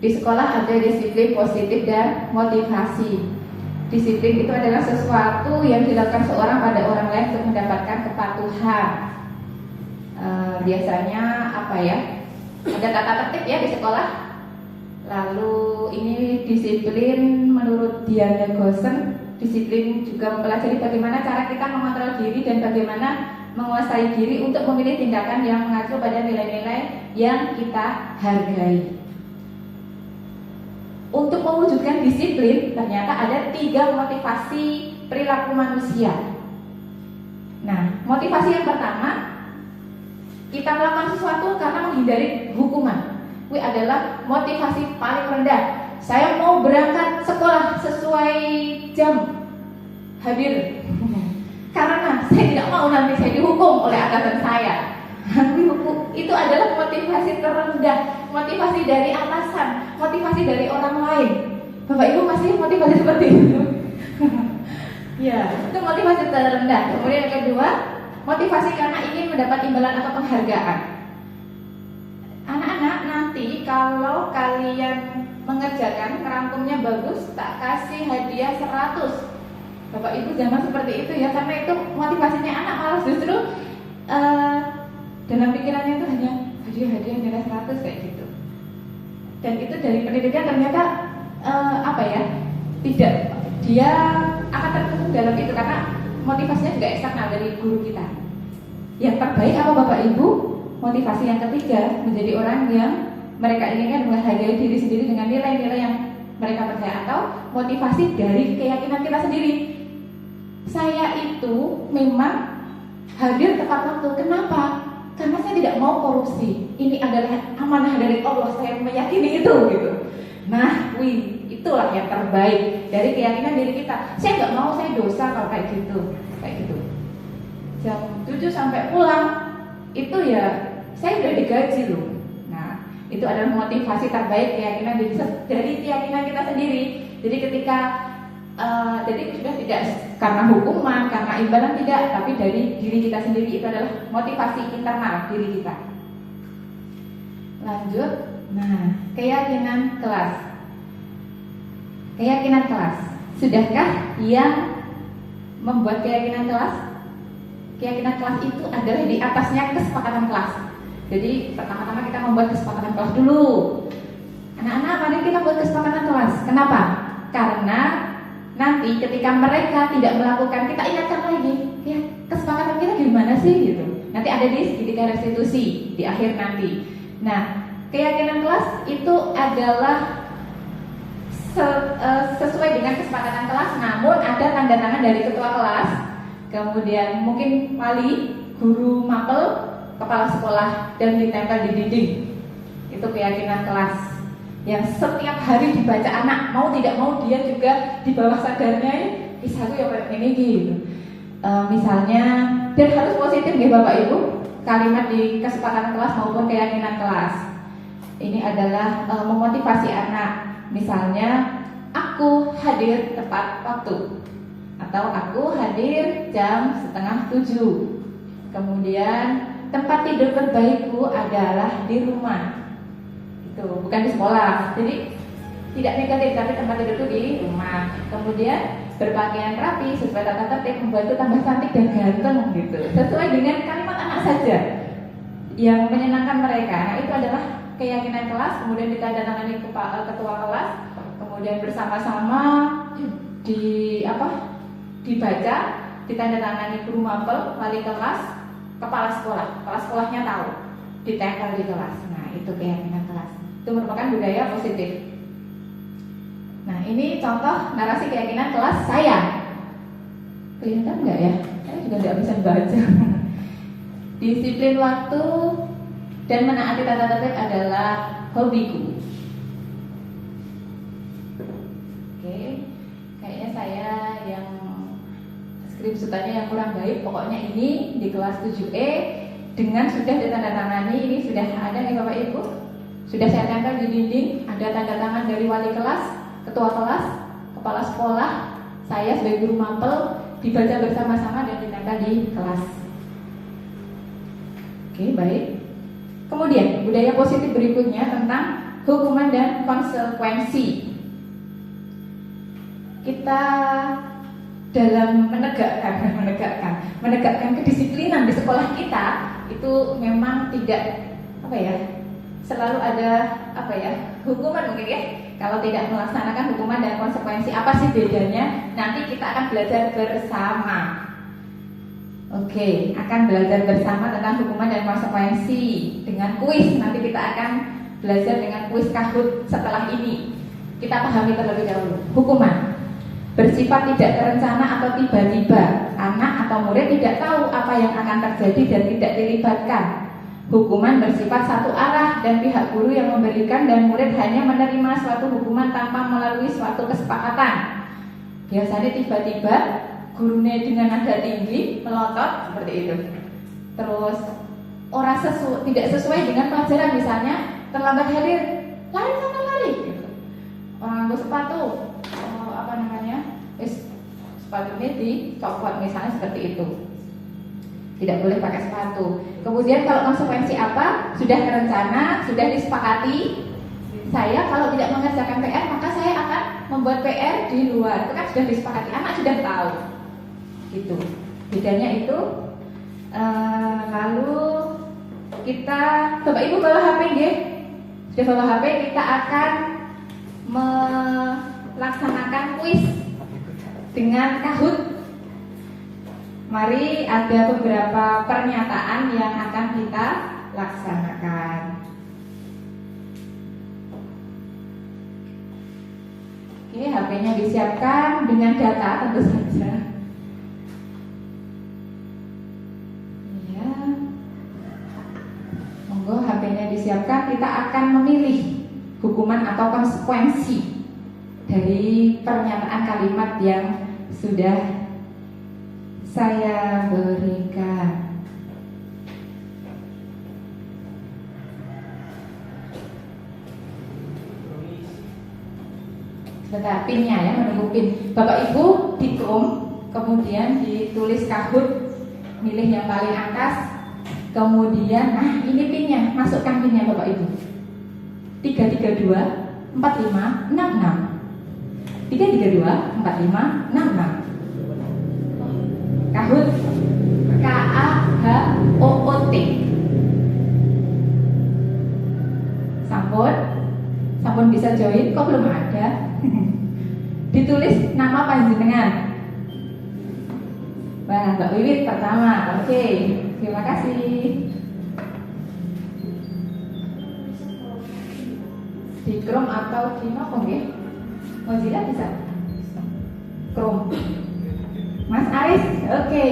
A: Di sekolah ada disiplin positif dan motivasi. Disiplin itu adalah sesuatu yang dilakukan seorang pada orang lain untuk mendapatkan kepatuhan. Biasanya ada tata tertib ya di sekolah. Lalu ini disiplin menurut Diana Gosen. Disiplin juga mempelajari bagaimana cara kita mengontrol diri dan bagaimana menguasai diri untuk memilih tindakan yang mengacu pada nilai-nilai yang kita hargai. Untuk mewujudkan disiplin, ternyata ada 3 motivasi perilaku manusia. Nah, motivasi yang pertama, kita melakukan sesuatu karena menghindari hukuman. Ini adalah motivasi paling rendah. Saya mau berangkat sekolah sesuai jam hadir karena saya tidak mau nanti saya dihukum oleh atasan saya. Itu adalah motivasi terendah, motivasi dari atasan, motivasi dari orang lain. Bapak Ibu masih motivasi seperti itu? Ya, itu motivasi terendah. Kemudian yang kedua, Motivasi karena ingin mendapat imbalan atau penghargaan. Anak-anak, nanti kalau kalian mengerjakan kerangkumnya bagus, tak kasih hadiah 100. Bapak Ibu jangan seperti itu ya, karena itu motivasinya anak malah justru dalam pikirannya itu hanya hadiah nilai 100 kayak gitu. Dan itu dari pendidikan ternyata tidak, dia akan terkungkung dalam itu karena motivasinya juga eksternal dari guru kita. Yang terbaik apa Bapak Ibu? Motivasi yang ketiga, menjadi orang yang mereka inginkan menghargai diri sendiri dengan nilai-nilai yang mereka percaya, atau motivasi dari keyakinan kita sendiri. Saya itu memang hadir tepat waktu. Kenapa? Karena saya tidak mau korupsi. Ini adalah amanah dari Allah. Saya meyakini itu gitu. Nah, itulah yang terbaik dari keyakinan diri kita. Saya nggak mau saya dosa kalau kayak gitu. Jam 7 sampai pulang itu ya saya udah digaji loh. Nah, itu adalah motivasi terbaik keyakinan dari keyakinan kita sendiri. Jadi ketika jadi sudah tidak karena hukuman, karena imbalan tidak, tapi dari diri kita sendiri. Itu adalah motivasi internal diri kita. Lanjut. Nah, keyakinan kelas. Keyakinan kelas. Sudahkah yang membuat keyakinan kelas? Keyakinan kelas itu adalah di atasnya kesepakatan kelas. Jadi pertama-tama kita membuat kesepakatan kelas dulu. Anak-anak, mari kita buat kesepakatan kelas. Kenapa? Karena nanti ketika mereka tidak melakukan, kita ingatkan lagi, ya kesepakatan kita gimana sih gitu. Nanti ada di segitiga restitusi di akhir nanti. Nah, keyakinan kelas itu adalah sesuai dengan kesepakatan kelas, namun ada tanda tangan dari ketua kelas, kemudian mungkin wali, guru mapel, kepala sekolah, dan ditempel di dinding. Itu keyakinan kelas yang setiap hari dibaca anak, mau tidak mau dia juga di bawah sadarnya kisahku ya kayak ini gitu. Misalnya, dan harus positif ya Bapak Ibu, kalimat di kesepakatan kelas maupun keyakinan kelas. Ini adalah memotivasi anak. Misalnya, aku hadir tepat waktu, atau aku hadir jam 6:30. Kemudian tempat tidur terbaikku adalah di rumah. Itu bukan di sekolah. Jadi tidak negatif, tapi tempat tidur itu di rumah. Kemudian berpakaian rapi sesuai tata tertib membuatku tambah cantik dan ganteng gitu. Sesuai dengan kalimat anak saja yang menyenangkan mereka. Nah, itu adalah keyakinan kelas. Kemudian ditandatangani ketua kelas. Kemudian bersama-sama dibaca, ditandatangani guru mapel, wali kelas, kepala sekolah. Kepala sekolahnya tahu, ditempel di kelas. Nah, itu keyakinan kelas. Itu merupakan budaya positif. Nah, ini contoh narasi keyakinan kelas saya. Kelihatan nggak ya? Saya juga nggak bisa baca. Disiplin waktu dan menaati tata tertib adalah hobiku. Oke, kayaknya saya yang skripsutannya yang kurang baik. Pokoknya ini di kelas 7E dengan sudah ditandatangani, ini sudah ada nih Bapak Ibu. Sudah saya tempel di dinding, ada tanda tangan dari wali kelas, ketua kelas, kepala sekolah, saya sebagai guru mapel, dibaca bersama-sama dan ditempel di kelas. Oke, baik. Kemudian budaya positif berikutnya tentang hukuman dan konsekuensi. Kita dalam menegakkan kedisiplinan di sekolah kita itu memang tidak selalu ada hukuman mungkin ya. Kalau tidak melaksanakan hukuman dan konsekuensi, apa sih bedanya? Nanti kita akan belajar bersama. Oke, akan belajar bersama tentang hukuman dan konsekuensi dengan kuis. Nanti kita akan belajar dengan kuis Kahoot setelah ini. Kita pahami terlebih dahulu. Hukuman bersifat tidak terencana atau tiba-tiba. Anak atau murid tidak tahu apa yang akan terjadi dan tidak dilibatkan. Hukuman bersifat satu arah dan pihak guru yang memberikan dan murid hanya menerima suatu hukuman tanpa melalui suatu kesepakatan. Biasanya tiba-tiba gurunya dengan nada tinggi melotot seperti itu. Terus tidak sesuai dengan pelajaran, misalnya terlambat hadir, lari sana lari gitu. Orang ambil sepatu, sepatunya dicopot misalnya seperti itu. tidak boleh pakai sepatu. Kemudian kalau konsekuensi apa? Sudah terencana, sudah disepakati. Saya kalau tidak mengerjakan PR maka saya akan membuat PR di luar. Itu kan sudah disepakati, anak sudah tahu. Gitu. Bedanya itu. Lalu kita, Bapak Ibu bawa HP nggih? Sudah bawa HP, kita akan melaksanakan kuis dengan Kahoot. Mari, ada beberapa pernyataan yang akan kita laksanakan. Oke, HP-nya disiapkan dengan data tentu saja. Ya. Monggo HP-nya disiapkan, kita akan memilih hukuman atau konsekuensi dari pernyataan kalimat yang sudah saya berikan. Sebentar, pinnya ya, menunggu pin. Bapak Ibu di Chrome, kemudian ditulis Kahoot, milih yang paling atas, kemudian, nah ini pinnya, masukkan pinnya Bapak Ibu. 332 45 66 332 45 66 Kahoot, Kahoot. Sampun bisa join, kok belum ada? Ditulis nama panjenengan. Wah, Mbak Wiwit pertama. Oke, terima kasih. Di Chrome atau di apa nggih? Mozilla bisa? Chrome. Mas Aris, oke.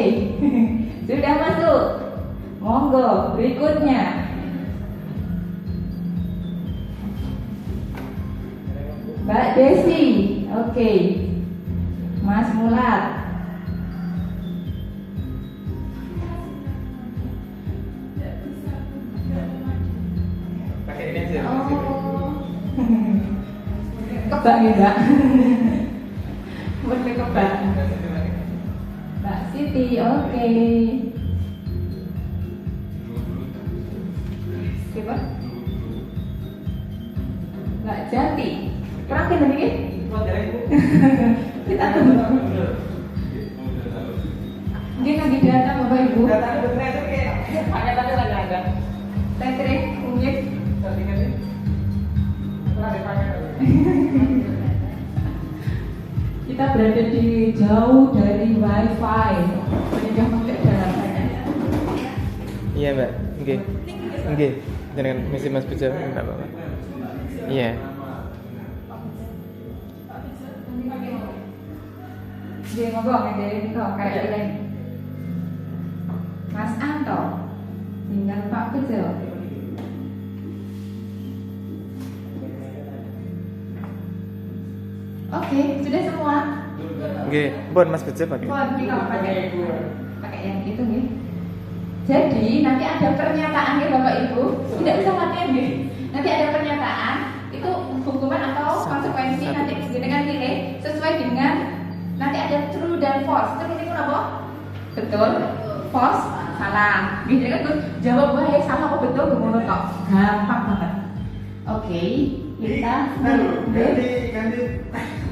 A: Sudah masuk. Monggo, berikutnya. Mbak Desi, oke. Mas Mulat.
B: Pakai ini aja.
A: Oh. Kebak nih Mbak. Boleh kebak. Mbak Siti, oke. Siapa? Mbak Jati. Terakhir tadi kan? Kita tunggu. Mungkin lagi data Bapak Ibu.
B: Data benar itu kayak hanya tadi lagi ada.
A: Tetrik, mungkin.
B: Tadi kan ini. Pernah dipakai.
A: Kita berada di jauh dari WiFi. Sudah pakai datanya.
C: Iya Mbak, oke, dengan misi Mas Bejo, Mbak Bapak. Iya.
A: Dia ngomong dari ini kok kayak ini. Mas Anto, tinggal Pak Bejo. Oke, sudah semua.
C: Oke, bon Mas Bejo pakai.
A: Ini kalau pakai yang itu nih. Jadi nanti ada pernyataan ya Bapak Ibu, tidak usah latihan nih. Nanti ada pernyataan itu hukuman atau konsekuensi nanti dengan pilih sesuai dengan nanti ada true dan false. True itu apa? Betul. False salah. Jadi kan jawab wah ya salah apa betul menurut kok. Gampang banget. Oke, kita
B: ganti.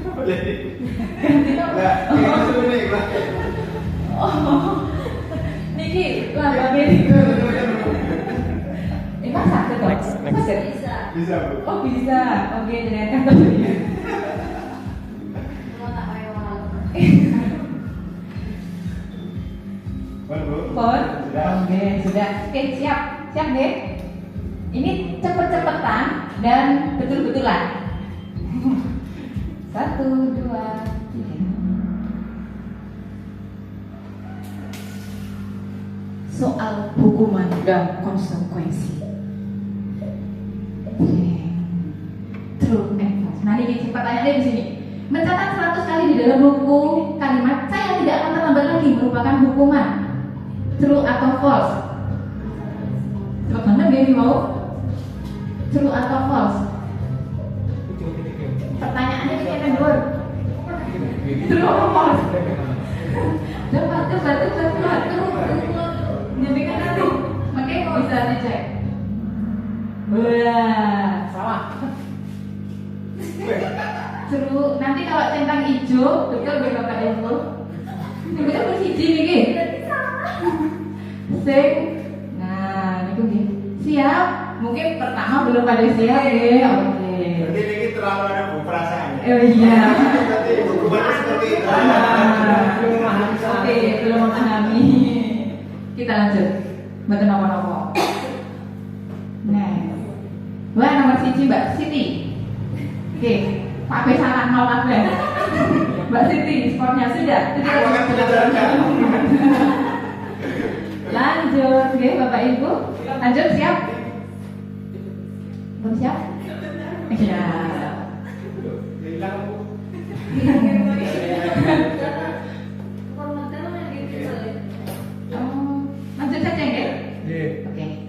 B: Boleh.
A: ganti apa?
B: Enggak, ini dulu nih, Pak.
A: Oh, niki lambang ini. Ini masak betul.
C: Next.
B: Bisa, Bu.
A: Oh bisa. Oke, dengarkan dulu ya.
B: Bon, Bu.
A: Pon.
B: Sudah.
A: Oke, sudah. Oke, siap. Siap deh. Ini cepet-cepetan dan betul-betulan. 1, 2, 3. Soal hukuman dan konsekuensi. True and false. Nah ini pertanyaannya di sini. Mencatat 100 kali di dalam buku kalimat saya tidak akan terlambat lagi merupakan hukuman. True atau false? Coba banget gini mau. True atau false? Pertanyaannya ini kan dulu. True atau false? Coba. True. Menyampaikan nanti. Makanya mau bisa dicek. Wah,
B: Salah.
A: seru. Nanti kalau centang hijau, betul gak Bapak Ibu? Ini betul bersiji nih. Sing. Nah, ini gini. Siap? Mungkin pertama belum pada siap ya. Oke.
D: Berarti ini terlalu ada perasaan.
A: Oh iya.
D: Berarti hukumannya seperti itu.
B: Belum memahami.
A: Oke, belum memahami. Kita lanjut. Mboten napa-napa. Nah. Wah, nomor siji Mbak Siti. Oke, Pak B salah 0 Pak. Mbak Siti, skornya sudah.
D: Aku akan mengajarkan.
A: Lanjut, oke Bapak Ibu. Lanjut, siap? Belum siap? Iya. Oh, lanjut saja ya. Oke.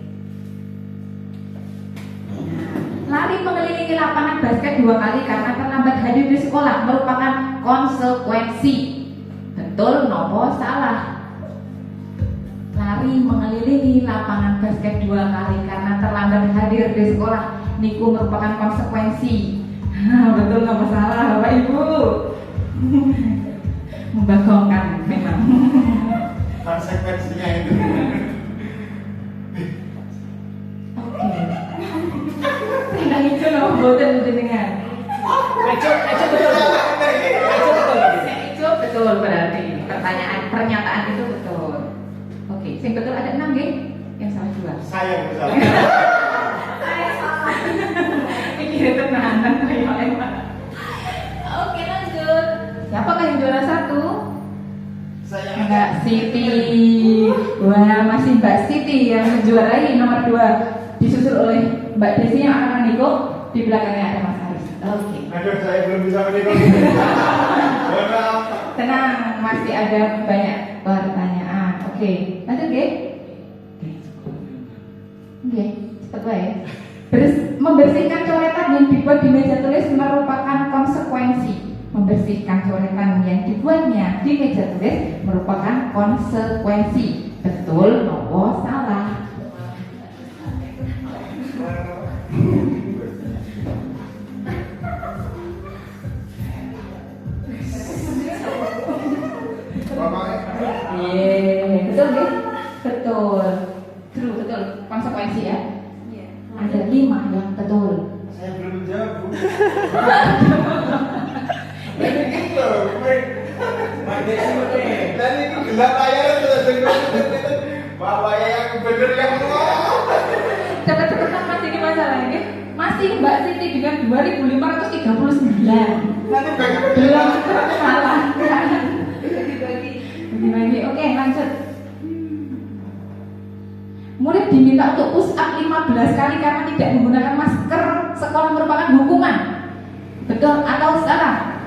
A: Lari mengelilingi lapangan basket 2 kali karena terlambat hadir di sekolah merupakan konsekuensi. Betul nopo salah? Lari mengelilingi lapangan basket 2 kali karena terlambat hadir di sekolah niku merupakan konsekuensi. Betul nopo salah Bapak Ibu? Membagongkan memang.
D: Konsekuensinya itu.
A: Oke. Tidak hijau nopo boten jenengan.
B: Ejo betul. Ejo betul.
A: Itu betul berarti pernyataan itu betul. Oke, sing betul ada 6 nggih, yang salah 2.
D: Saya yang salah.
A: Saya salah. Pikir tenanan kayak lewat. Oke, lanjut. Siapakah yang juara 1?
D: Saya
A: Mbak Siti. Wah, masih Mbak Siti yang menjuarai nomor 2, disusul oleh Mbak Desi yang akan menikung. Di belakangnya ada Mas Aris. Oke.
D: Aduh, saya belum bisa menikah. Mohon maaf.
A: Tenang, masih ada banyak pertanyaan. Oke, lanjut nggih? Oke, cepat wae. Membersihkan coretan yang dibuat di meja tulis merupakan konsekuensi. Membersihkan coretan yang dibuatnya di meja tulis merupakan konsekuensi. Betul nopo salah? Betul nggih? Betul. True, betul. Konsekuensi ya. Ada 5 yang betul.
D: Saya belum menjawab, Bu. Dan itu gelap layar sudah dengar. Bapak yang bener yang
A: Cepat-cepatan masih di masalah ini. Masih Mbak Siti dengan 2.539.
D: nanti banyak
A: Belum salah. Bagi-bagi. Oke, lanjut. Murid diminta untuk push up 15 kali karena tidak menggunakan masker sekolah merupakan hukuman. Betul atau salah?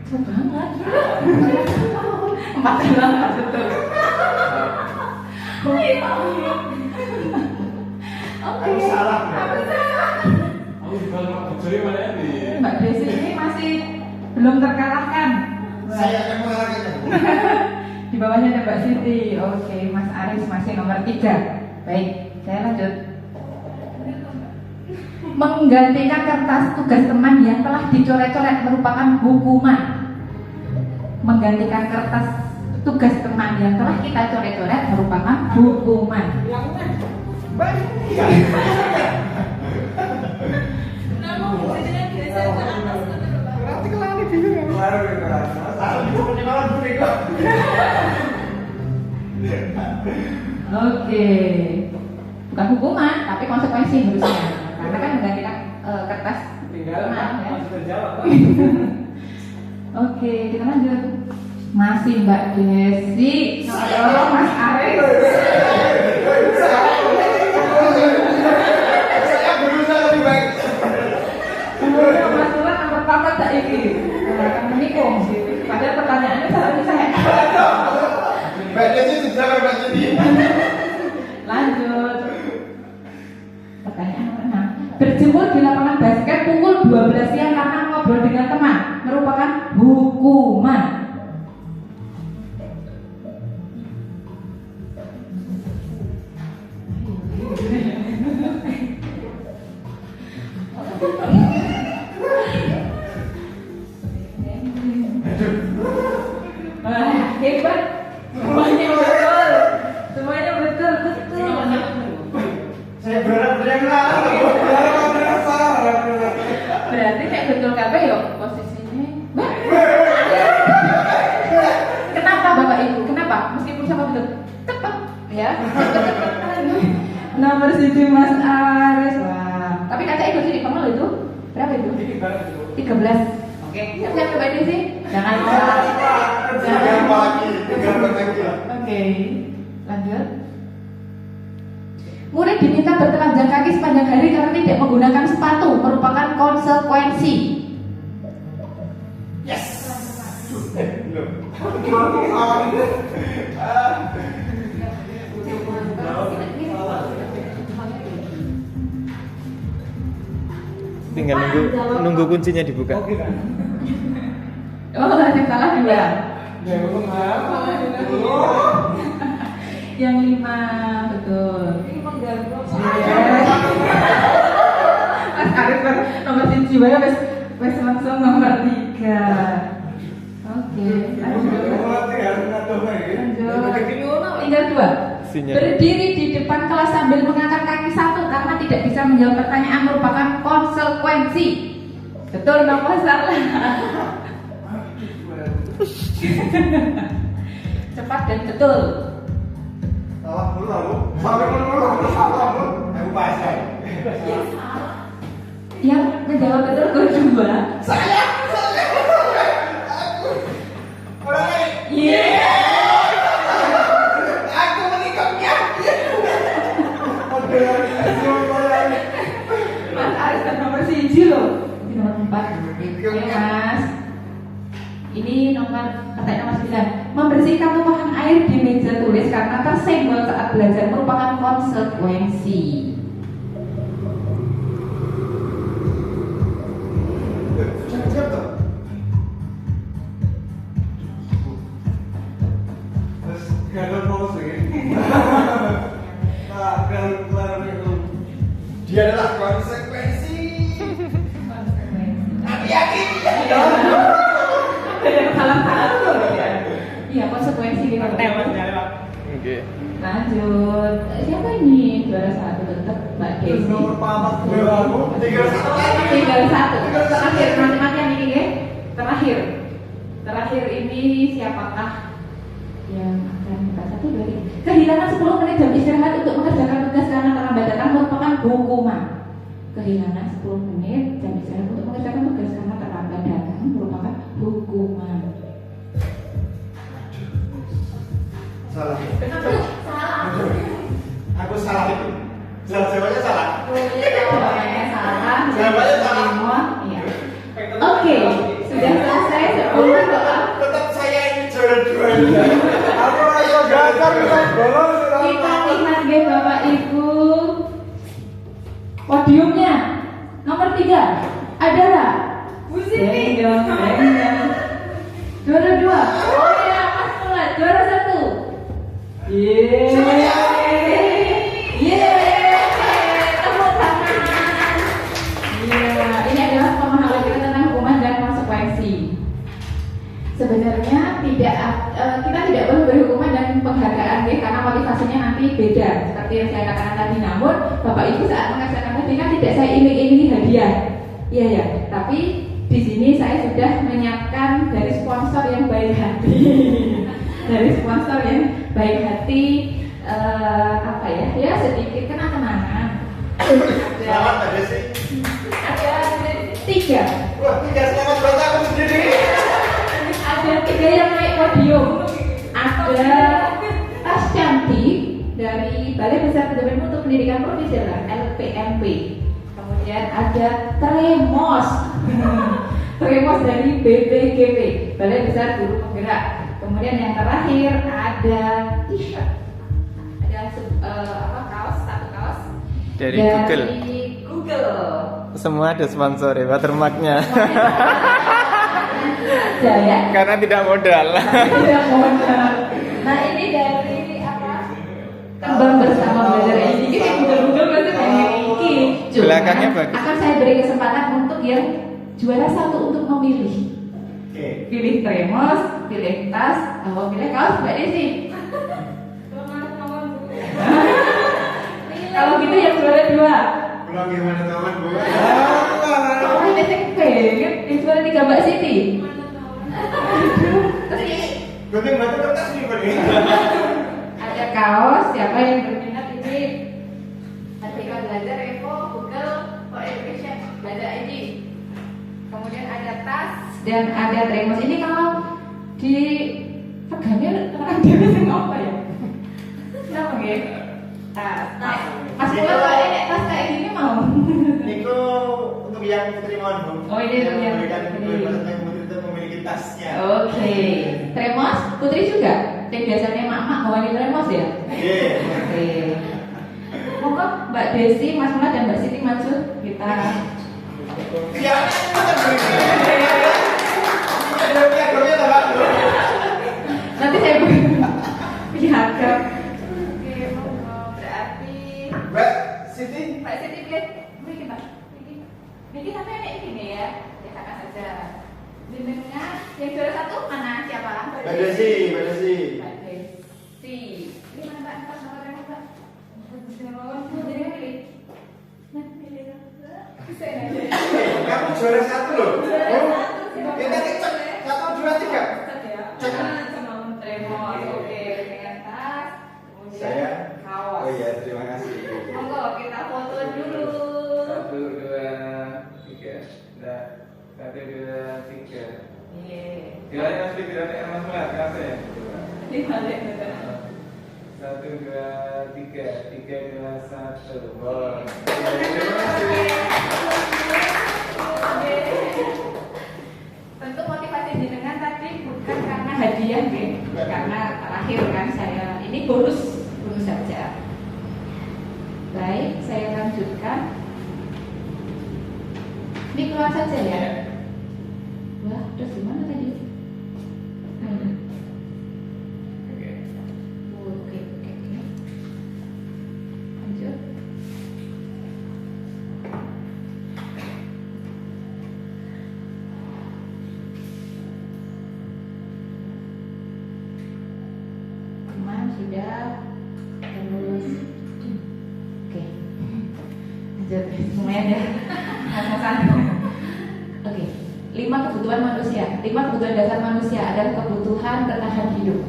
A: Betul banget. 4 banget betul. Oke.
D: Aku salah, Mbak.
A: Aku salah.
B: Aku juga mau bujuri mana ini?
A: Mbak Desi ini masih belum terkalahkan.
D: Saya akan mengalahkannya.
A: Di bawahnya ada Mbak Siti. Oke, Mas Aris masih nomor 3. Baik, saya lanjut. Menggantikan kertas tugas teman yang telah dicoret-coret merupakan hukuman. Menggantikan kertas tugas teman yang telah kita coret-coret merupakan hukuman.
B: Berarti kelali bingung.
D: Baru itu. Salah itu penyemangat Bu Niko.
A: Oke, bukan hukuman, tapi konsekuensi harusnya. Karena kan menggantikan kertas
B: Tinggal
A: teman ya.
B: masih terjawab.
A: Oke, kita lanjut. Masih Mbak Desi. Tolong Mas Aris.
D: Saya berusaha lebih baik.
A: Kemudian Mas Ulan nomor 4 tak iki. Akan menikung. Padahal pertanyaannya seharusnya saya.
D: Mbak Desi sudah Mbak Desi.
A: Lanjut. Pertanyaan nomor 6. Berjemur di lapangan basket pukul 12 siang karena ngobrol dengan teman merupakan hukuman. Wah, hebat. Semuanya betul. Semuanya betul, betul.
D: Saya benar salah.
A: Berarti kayak betul kabeh yo posisinya. Mbak. Kenapa Bapak Ibu? Kenapa? Meskipun sama betul. Tepat ya. Nomor 7 Mas Aris. Wah. Tapi kaca ikut sini kamu itu berapa itu? 13. Oke. Siap-siap coba ini sih. Jangan salah.
D: Jangan lagi.
A: Oke. Lanjut. Murid diminta bertelanjang kaki sepanjang hari karena tidak menggunakan sepatu, merupakan konsekuensi.
D: Yes.
C: Tinggal nunggu kuncinya dibuka.
B: Oke kan.
A: Oh, yang salah juga.
B: Ya, belum kan?
A: Yang 5 betul. Mas Arif nomor 7 ya, wes langsung nomor 3. Oke, lanjut. Tinggal 2.
C: Sinyal.
A: Berdiri di depan kelas sambil mengangkat kaki satu karena tidak bisa menjawab pertanyaan merupakan konsekuensi. Betul nomor salah. Cepat dan betul.
D: Salah dulu lalu. Aku bahasa.
A: Yang menjawab betul kedua.
D: Saya. Orang lain.
A: Iya.
D: Aku menikahnya.
A: Mas Aris kan nomor 1 loh. Ini nomor 4. Oke Mas. Ini nomor pertanyaan nomor 9. Membersihkan tumpahan air di meja tulis karena tersenggol saat belajar merupakan konsekuensi.
D: Siap tuh. Terus gagal pause ya. Nah, gagal itu. Dia adalah konsekuensi. Hati-hati.
A: Salah-salah tuh. Iya, konsekuensi di hotel.
C: Oke.
A: Lanjut. Siapa ini? Juara 1 tetap Mbak Desi.
D: Nomor 4 aku. Tinggal 1 lagi.
A: Tinggal 1. Terakhir mati-matian ini ya. Terakhir. Terakhir ini siapakah yang akan kita satu dari kehilangan 10 menit jam istirahat untuk mengerjakan tugas karena terlambat datang merupakan hukuman. Kehilangan 10 menit jam istirahat untuk mengerjakan tugas karena terlambat datang merupakan hukuman.
D: Salah.
A: Kenapa? Salah.
D: Aku salah itu. Jawabannya salah.
A: Jawabannya salah.
D: Jawabannya salah.
A: Semua. Iya. Oke, sudah selesai 10 soal.
D: Tetap saya ini juara 2. Aku rasa gagal bolos.
A: Kita lihat deh Bapak Ibu. Podiumnya nomor 3 adalah Bu Siti. Juara 2. Oh ya, Mas Mulat. Juara 1. Tepuk tangan. Iya, ini adalah pemahaman kita tentang hukuman dan konsekuensi. Sebenarnya kita tidak perlu beri hukuman dan penghargaan ya, karena motivasinya nanti beda seperti yang saya katakan tadi. Namun Bapak Ibu saat mengerjakan tadi kan tidak saya iming-imingi hadiah, iya ya. Tapi di sini saya sudah menyiapkan dari sponsor yang baik hati, dari sponsor yang baik hati. Apa ya? Ya sedikit kenang-kenangan.
D: Selamat Mbak Desi.
A: Ada 3.
D: Wah, 3 selamat buat aku sendiri.
A: Ada 3 yang naik podium. Ada tas cantik dari Balai Besar Pendidikan untuk Pendidikan Profesional (LPMP). Kemudian ada termos, termos dari BPGP, Balai Besar Guru Penggerak. Kemudian yang terakhir ada t-shirt, ada kaos, 1 kaos
C: Dari Google.
A: Google.
C: Semua ada sponsor ya, watermarknya.
A: Ada ya.
C: Karena tidak modal.
A: Tidak modal. Nah ini dari apa? terbang bersama belajar ini. Ini Google pasti pengen ini.
C: Belakangnya bagus.
A: Akan saya beri kesempatan untuk yang juara satu untuk memilih.
D: Oke.
A: Pilih tremos, pilih tas, atau pilih kaos Mbak Desi. Kalau gitu yang juara 2.
D: Pulang gimana teman gue?
A: Oh, SMP, yang juara 3 Mbak Siti. Terus ini
D: Gunting batu kertas nih Pak.
A: ada kaos, siapa yang berminat ini? Merdeka Belajar Evo, Google for Education, Belajar ID. Kemudian ada tas dan ada tremos. Ini kalau di pegangnya orang dia apa ya? Kenapa ya? Tas. Mas Pula kalau ini tas kayak gini mau?
D: Itu untuk yang putri mohon Bu.
A: Oh, ini untuk yang
D: memberikan
A: putri.
D: kebebasan putri itu memiliki tasnya.
A: Oke. Tremos, Putri juga? Yang biasanya mak-mak bawain tremos ya?
D: Iya.
A: Oke. Monggo Mbak Desi, Mas Mula dan Mbak Siti maju kita.
D: Siap. Ada piagamnya tak Pak?
A: Nanti saya piagam. Oke, monggo. Berarti
D: Mbak Siti.
A: Mbak Siti pilih. Miki Mbak. Miki sampai kayak gini ya. Ya kakak saja. Jenengan yang juara satu mana siapa?
D: Mbak Desi, Mbak Desi.
A: Mbak Desi. Ini mana Mbak? Empat nomor yang Mbak. Jenengan pilih. Nah, pilih. Bisa ya?
D: Kamu juara satu loh. Oh, kita cek 1, 2, 3. Saya. Oh iya, terima kasih.
A: Monggo kita foto dulu.
C: 1, 2, 3. Nah, 1, 2, 3.
A: Iya.
C: Gilanya asli gilanya Mas Mula, kerasa ya?
A: Di balik betul.
C: 1, 2, 3. 3, 2, 1. Wow. Terima kasih.
A: Tentu motivasi jenengan tadi bukan karena hadiah, ya, karena terakhir kan saya ini bonus saja. Baik, saya lanjutkan. Ini keluar saja ya. Wah, terus gimana tadi?
C: Oke.
A: Oke. Lanjut. Teman sudah terus. Oke. Lanjut. Lumayan ya. Ngos-ngosan. Oke. 5 kebutuhan manusia. 5 kebutuhan dasar manusia adalah kebutuhan bertahan hidup.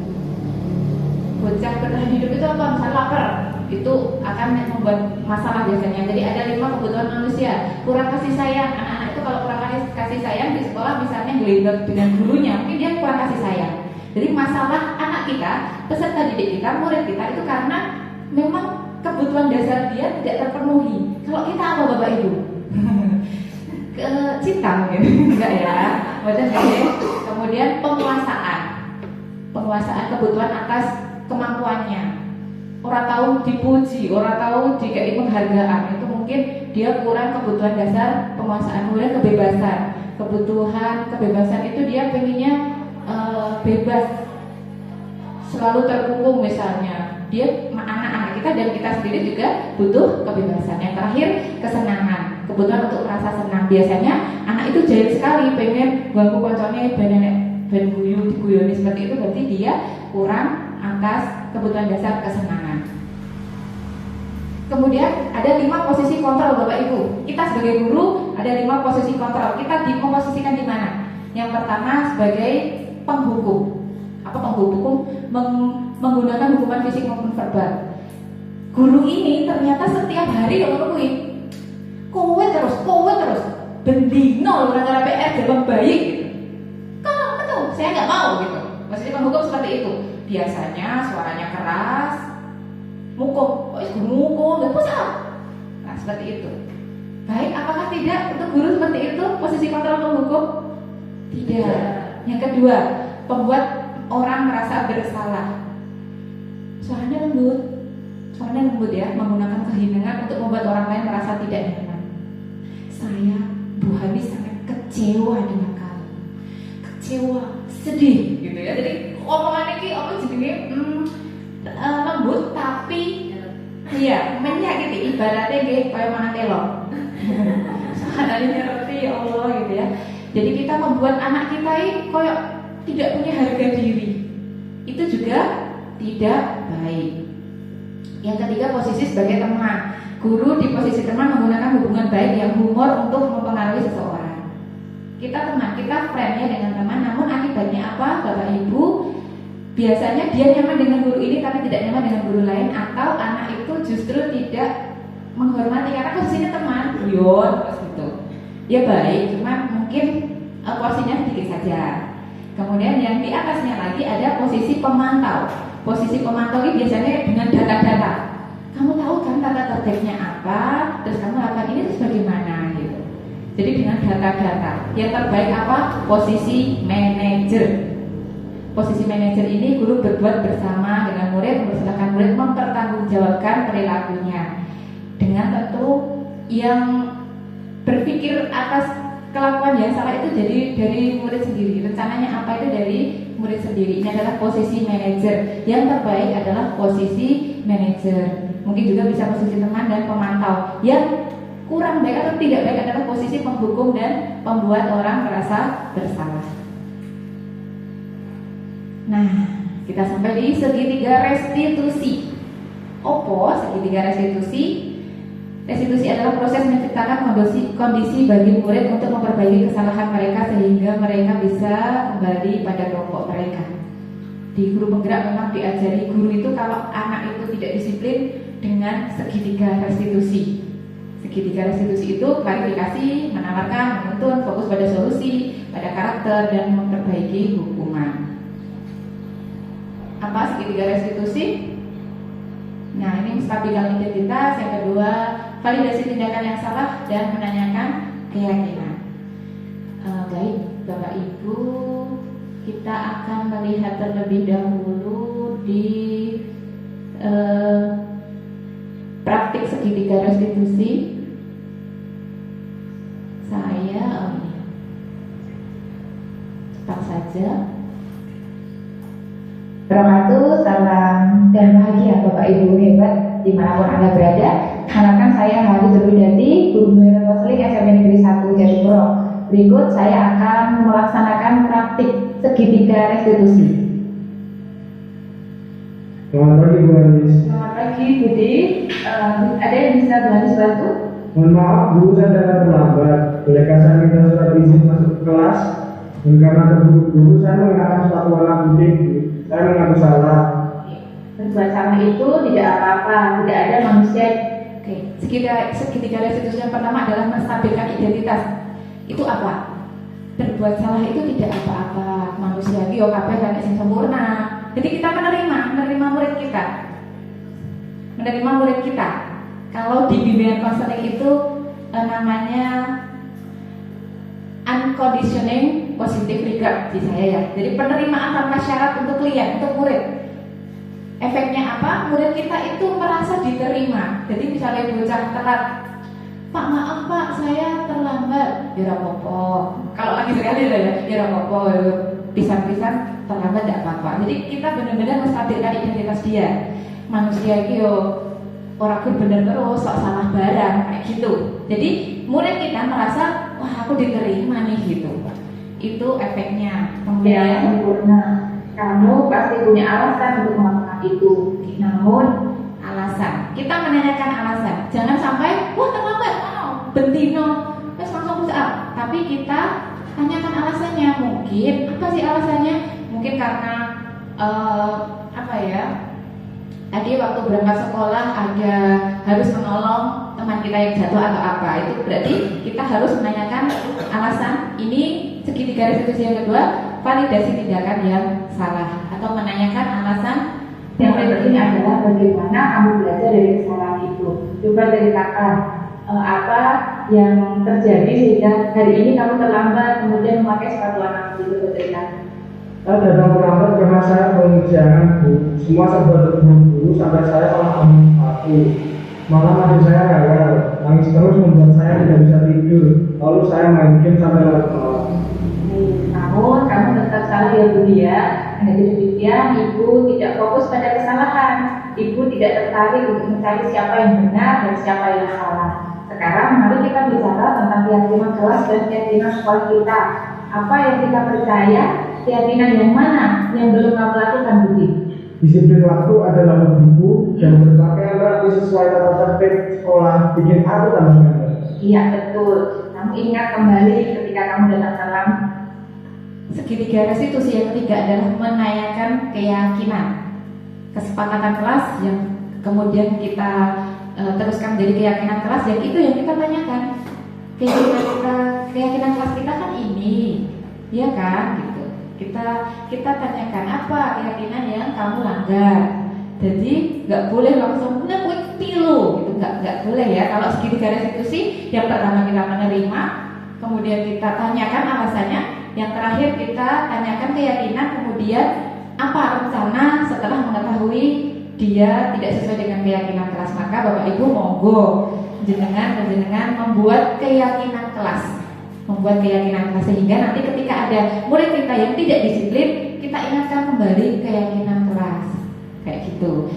A: Bocah bertahan hidup itu apa? Misalnya lapar, itu akan membuat masalah biasanya. Jadi ada 5 kebutuhan manusia. Kurang kasih sayang. Anak-anak itu kalau kurang kasih sayang di sekolah misalnya gelindot dengan gurunya, mungkin dia kurang kasih sayang. Jadi masalah anak kita, peserta didik kita, murid kita itu karena memang kebutuhan dasar dia tidak terpenuhi. Kalau kita apa Bapak Ibu? Cinta mungkin enggak ya. Kemudian penguasaan kebutuhan atas kemampuannya. Orang tahu dipuji, orang tahu dikai penghargaan, itu mungkin dia kurang kebutuhan dasar penguasaan. Kemudian kebebasan itu dia pengennya bebas, selalu terkungkung misalnya. Dia anak-anak kita dan kita sendiri juga butuh kebebasan. Yang terakhir kesenangan, kebutuhan untuk merasa senang. Biasanya anak itu jahil sekali, pengen ganggu koncone ben guyu diguyoni seperti itu, berarti dia kurang atas kebutuhan dasar kesenangan. Kemudian ada 5 posisi kontrol Bapak Ibu. Kita sebagai guru ada 5 posisi kontrol. Kita dikomposisikan di mana? Yang pertama sebagai penghukum. Apa penghukum? Menggunakan hukuman fisik maupun verbal. Guru ini ternyata setiap hari ngomongin kowe terus bendino ora PR jawab baik gitu. Kalau betul saya nggak mau gitu. Maksudnya penghukum seperti itu. Biasanya suaranya keras, mukul, nggak pusat. Nah seperti itu. Baik, apakah tidak untuk guru seperti itu posisi kontrol penghukum? Tidak. Yang kedua, membuat orang merasa bersalah. Suaranya lembut ya, menggunakan kehinaan untuk membuat orang lain merasa tidak nyaman. Saya, Bu Hani sangat kecewa dengan kamu. Kecewa, sedih gitu ya. Jadi omongan ini apa jenenge lembut tapi Iya, menyakiti ibaratnya kayak mana telok. Sanadnya ngerti ya Allah gitu ya. Jadi kita membuat anak kita ini koyok tidak punya harga diri. Itu juga tidak baik. Yang ketiga, posisi sebagai teman. Guru di posisi teman menggunakan hubungan baik yang humor untuk mempengaruhi seseorang. Kita teman, kita friend ya dengan teman, namun akibatnya apa? Bapak Ibu, biasanya dia nyaman dengan guru ini tapi tidak nyaman dengan guru lain, atau anak itu justru tidak menghormati karena posisinya teman. Yon, gitu. Ya baik, cuma mungkin porsinya sedikit saja. Kemudian yang di atasnya lagi ada posisi pemantau. Posisi pemantau ini biasanya dengan data-data. Kamu tahu kan tata tertibnya apa, terus kamu lakukan ini terus bagaimana gitu. Jadi dengan data-data. Yang terbaik apa? Posisi manajer. Posisi manajer ini guru berbuat bersama dengan murid, mempersilahkan murid mempertanggungjawabkan perilakunya. Dengan tentu yang berpikir atas kelakuan yang salah itu jadi dari murid sendiri. Rencananya apa itu dari murid sendiri. Ini adalah posisi manajer. Yang terbaik adalah posisi manajer. Mungkin juga bisa posisi teman dan pemantau. Yang kurang baik atau tidak baik adalah posisi penghukum dan pembuat orang merasa bersalah. Nah, kita sampai di segitiga restitusi. Opo segitiga restitusi? Restitusi adalah proses menciptakan kondisi bagi murid untuk memperbaiki kesalahan mereka sehingga mereka bisa kembali pada kelompok mereka. Di guru penggerak memang diajari guru itu kalau anak itu tidak disiplin dengan segitiga restitusi. Segitiga restitusi itu klarifikasi, menawarkan, menuntun, fokus pada solusi, pada karakter, dan memperbaiki hukuman. Apa segitiga restitusi? Nah, ini menstabilkan identitas. Yang kedua, validasi tindakan yang salah dan menanyakan keyakinan. Baik, Bapak Ibu, kita akan melihat terlebih dahulu di praktik segitiga restitusi. Saya cepat saja. Wabarakatuh, salam dan bahagia Bapak Ibu hebat dimanapun Anda berada. Harapkan saya Haris Rudati, Guru Muhammad Wasli SMP Negeri 1 Jayapura. Berikut saya akan melaksanakan praktik segitiga restitusi.
B: Selamat pagi Bu Haris.
A: Selamat pagi Budi. Ada yang bisa Bu Haris bantu?
B: Mohon maaf Bu, saya datang terlambat. Bolehkah saya minta surat izin masuk ke kelas? Dan karena terburu-buru saya mengenakan sepatu warna putih. Saya mengaku salah.
A: Berbuat salah itu tidak apa-apa, tidak ada manusia. Oke, segitiga restitusi yang pertama adalah menstabilkan identitas. Itu apa? Berbuat salah itu tidak apa-apa, manusia yo kabeh kan sing sempurna. Jadi kita menerima murid kita. Menerima murid kita. Kalau di bimbingan konseling itu namanya unconditioning positive regard di saya ya. Jadi penerimaan tanpa syarat untuk klien, untuk murid. Efeknya apa? Murid kita itu merasa diterima. Jadi misalnya bocah telat, Pak maaf Pak, saya terlambat. Ya apa-apa. Kalau lagi sekali ya apa-apa. Pisan-pisan terlambat tidak apa-apa. Jadi kita benar-benar menstabilkan identitas dia. Manusia itu orang benar terus, sok salah barang kayak gitu. Jadi murid kita merasa, wah aku diterima nih gitu. Itu efeknya. Kemudian sempurna. Kamu pasti punya alasan untuk melakukan itu. Namun alasan, kita menanyakan alasan. Jangan sampai, wah terlambat, bentino, terus langsung push up. Tapi kita tanyakan alasannya. Mungkin apa sih alasannya? Mungkin karena tadi waktu berangkat sekolah ada harus menolong teman kita yang jatuh atau apa. Itu berarti kita harus menanyakan alasan. Ini segitiga restitusi yang kedua, validasi tindakan yang salah atau menanyakan alasan. Yang penting adalah bagaimana kamu belajar dari kesalahan itu. Coba ceritakan apa yang terjadi sehingga hari ini kamu terlambat kemudian memakai sepatu anak itu bercerita.
B: Saya datang terlambat karena saya pengerjaan Bu. Semua serba terburu-buru sampai saya salah ambil sepatu. Malam adik saya rewel, nangis terus membuat saya tidak bisa tidur. Lalu saya main game sampai larut malam.
A: Namun kamu tetap salah ya Budi ya. Dengan demikian ibu tidak fokus pada kesalahan, ibu tidak tertarik untuk mencari siapa yang benar dan siapa yang salah. Sekarang mari kita bicara tentang keyakinan kelas dan keyakinan sekolah kita. Apa yang kita percaya, keyakinan yang mana yang belum kamu lakukan, Budi?
B: Disiplin waktu adalah hobiku dan berpakaian rapi sesuai tata tertib sekolah bikin aku tambah bangga.
A: Iya betul. Kamu ingat kembali ketika kamu datang dalam segitiga restitusi yang ketiga adalah menanyakan keyakinan, kesepakatan kelas yang kemudian kita teruskan menjadi keyakinan kelas, yang itu yang kita tanyakan. Keyakinan kelas kita kan ini, ya kan? Gitu. Kita tanyakan apa keyakinan yang kamu langgar. Jadi nggak boleh langsung quick pilu, gitu. Nggak boleh ya. Kalau segitiga restitusi, yang pertama kita menerima, kemudian kita tanyakan alasannya, yang terakhir kita tanyakan keyakinan, kemudian apa rencana setelah mengetahui dia tidak sesuai dengan keyakinan kelas. Maka Bapak Ibu monggo jenengan membuat keyakinan kelas, sehingga nanti ketika ada murid kita yang tidak disiplin, kita ingatkan kembali keyakinan kelas, kayak gitu.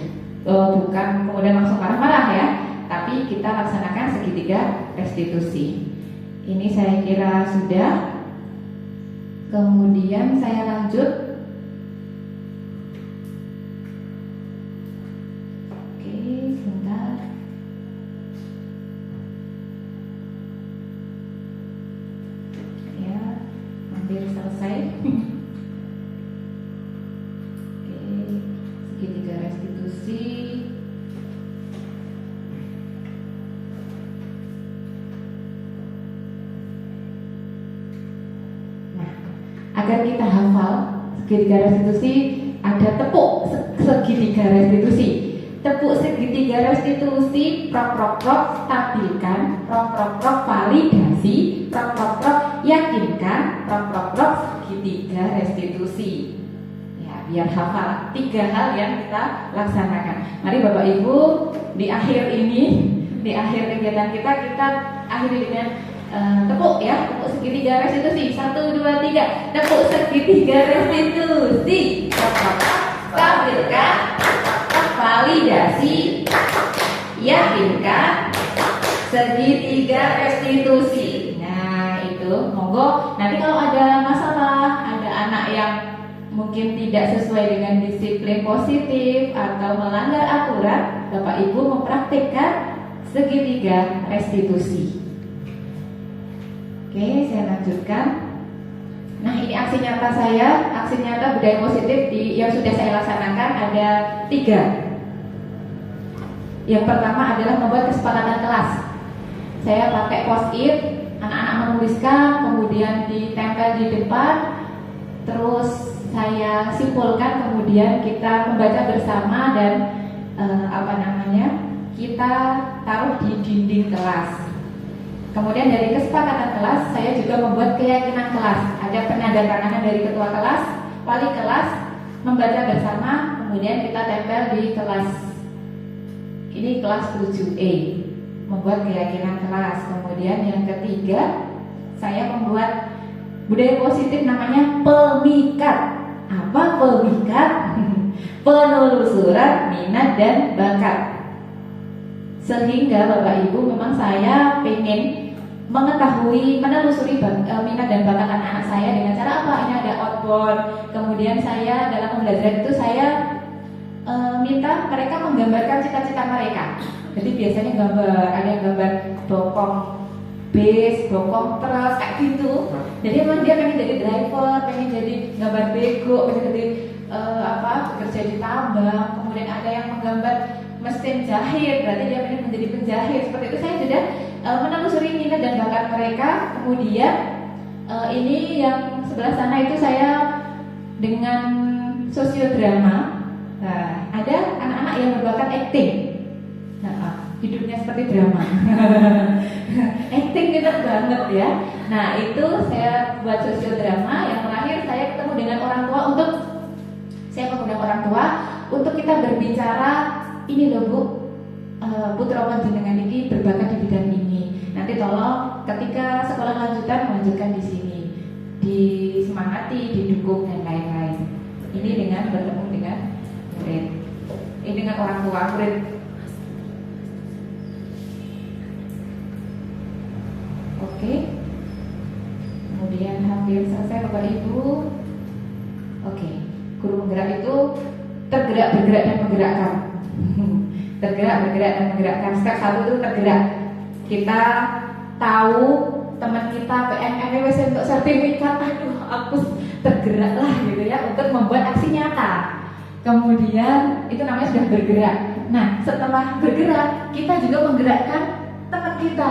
A: Bukan kemudian langsung marah-marah ya, tapi kita laksanakan segitiga restitusi. Ini saya kira sudah. Kemudian saya lanjut. Oke, sebentar. Ya, hampir selesai. Oke, segitiga restitusi. Agar kita hafal segitiga restitusi, ada tepuk segitiga restitusi. Tepuk segitiga restitusi, prok, stabilkan, prok, validasi, prok, yakinkan, prok, segitiga restitusi. Ya, biar hafal 3 hal yang kita laksanakan. Mari Bapak Ibu, di akhir kegiatan kita akhiri dengan tepuk ya, tepuk segitiga restitusi. 1, 2, 3. Tepuk segitiga restitusi. Stabilkan, validasi, yakinkan, segitiga restitusi. Nah itu, monggo. Nanti kalau ada masalah, ada anak yang mungkin tidak sesuai dengan disiplin positif atau melanggar aturan, Bapak Ibu mempraktikkan segitiga restitusi. Oke, saya lanjutkan. Nah, ini aksi nyata saya, aksi nyata budaya positif yang sudah saya laksanakan ada 3. Yang pertama adalah membuat kesepakatan kelas. Saya pakai post-it, anak-anak menuliskan, kemudian ditempel di depan, terus saya simpulkan, kemudian kita membaca bersama dan kita taruh di dinding kelas. Kemudian dari kesepakatan kelas, saya juga membuat keyakinan kelas. Ada penandatanganan dari ketua kelas, wali kelas, membaca bersama, kemudian kita tempel di kelas. Ini kelas 7E, membuat keyakinan kelas. Kemudian yang ketiga, saya membuat budaya positif namanya pemikat. Apa pemikat? Penelusuran minat dan bakat. Sehingga Bapak Ibu, memang saya pengen mengetahui, menelusuri minat dan bakat anak-anak saya dengan cara apa? Ini ada outbound. Kemudian saya dalam pembelajaran itu saya minta mereka menggambarkan cita-cita mereka. Jadi biasanya ada yang gambar bokong bis, bokong truk, kayak gitu. Jadi memang dia pengen jadi driver, pengen jadi gambar bego, pengen jadi bekerja di tambang. Kemudian ada yang menggambar mesin jahit, berarti dia pengen menjadi penjahit. Seperti itu saya sudah menelusuri minat dan bakat mereka. Kemudian ini yang sebelah sana itu saya dengan sosiodrama. Nah, ada anak-anak yang berbakat acting. Nah, hidupnya seperti drama. Acting enak banget ya. Nah, itu saya buat sosiodrama. Yang terakhir saya ketemu dengan orang tua saya mengundang orang tua untuk kita berbicara. Ini loh Bu, putra panjenengan ini berbakat di bidang ini. Nanti tolong ketika sekolah lanjutan di sini, disemangati, didukung dan lain-lain. Ini dengan bertemu dengan murid. ini dengan orang tua murid. Oke. Kemudian hampir selesai Bapak Ibu. Oke. Guru penggerak itu tergerak, bergerak dan menggerakkan. Tergerak, bergerak dan menggerakkan. Step 1 itu tergerak. Kita tahu teman kita PNMWC untuk sertifikat, aduh aku tergerak lah gitu ya untuk membuat aksi nyata. Kemudian itu namanya sudah bergerak. Nah setelah bergerak kita juga menggerakkan teman kita.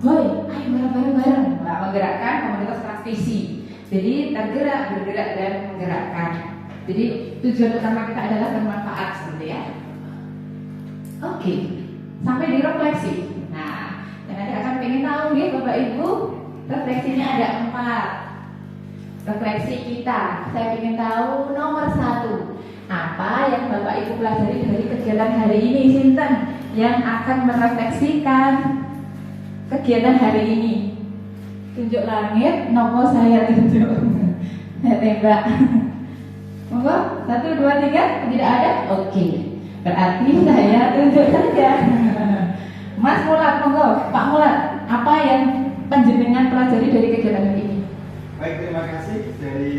A: Hoi, ayo bareng-bareng. Nah, menggerakkan komunitas transvisi. Jadi tergerak, bergerak dan menggerakkan. Jadi tujuan utama kita adalah bermanfaat seperti ya. Oke, sampai di refleksi. Nah, dan nanti akan pengen tahu nih Bapak Ibu, refleksinya ada 4. Refleksi kita, saya ingin tahu nomor 1. Apa yang Bapak Ibu pelajari dari kegiatan hari ini, Sinten yang akan merefleksikan kegiatan hari ini? Tunjuk langit, nopo saya tunjuk. Saya tembak. Monggo, 1, 2, 3, tidak ada? Oke. Berarti saya tunjuk saja. Mas Mulat, monggo, Pak Mulat, apa yang panjenengan pelajari dari kegiatan hari ini?
D: Baik, terima kasih dari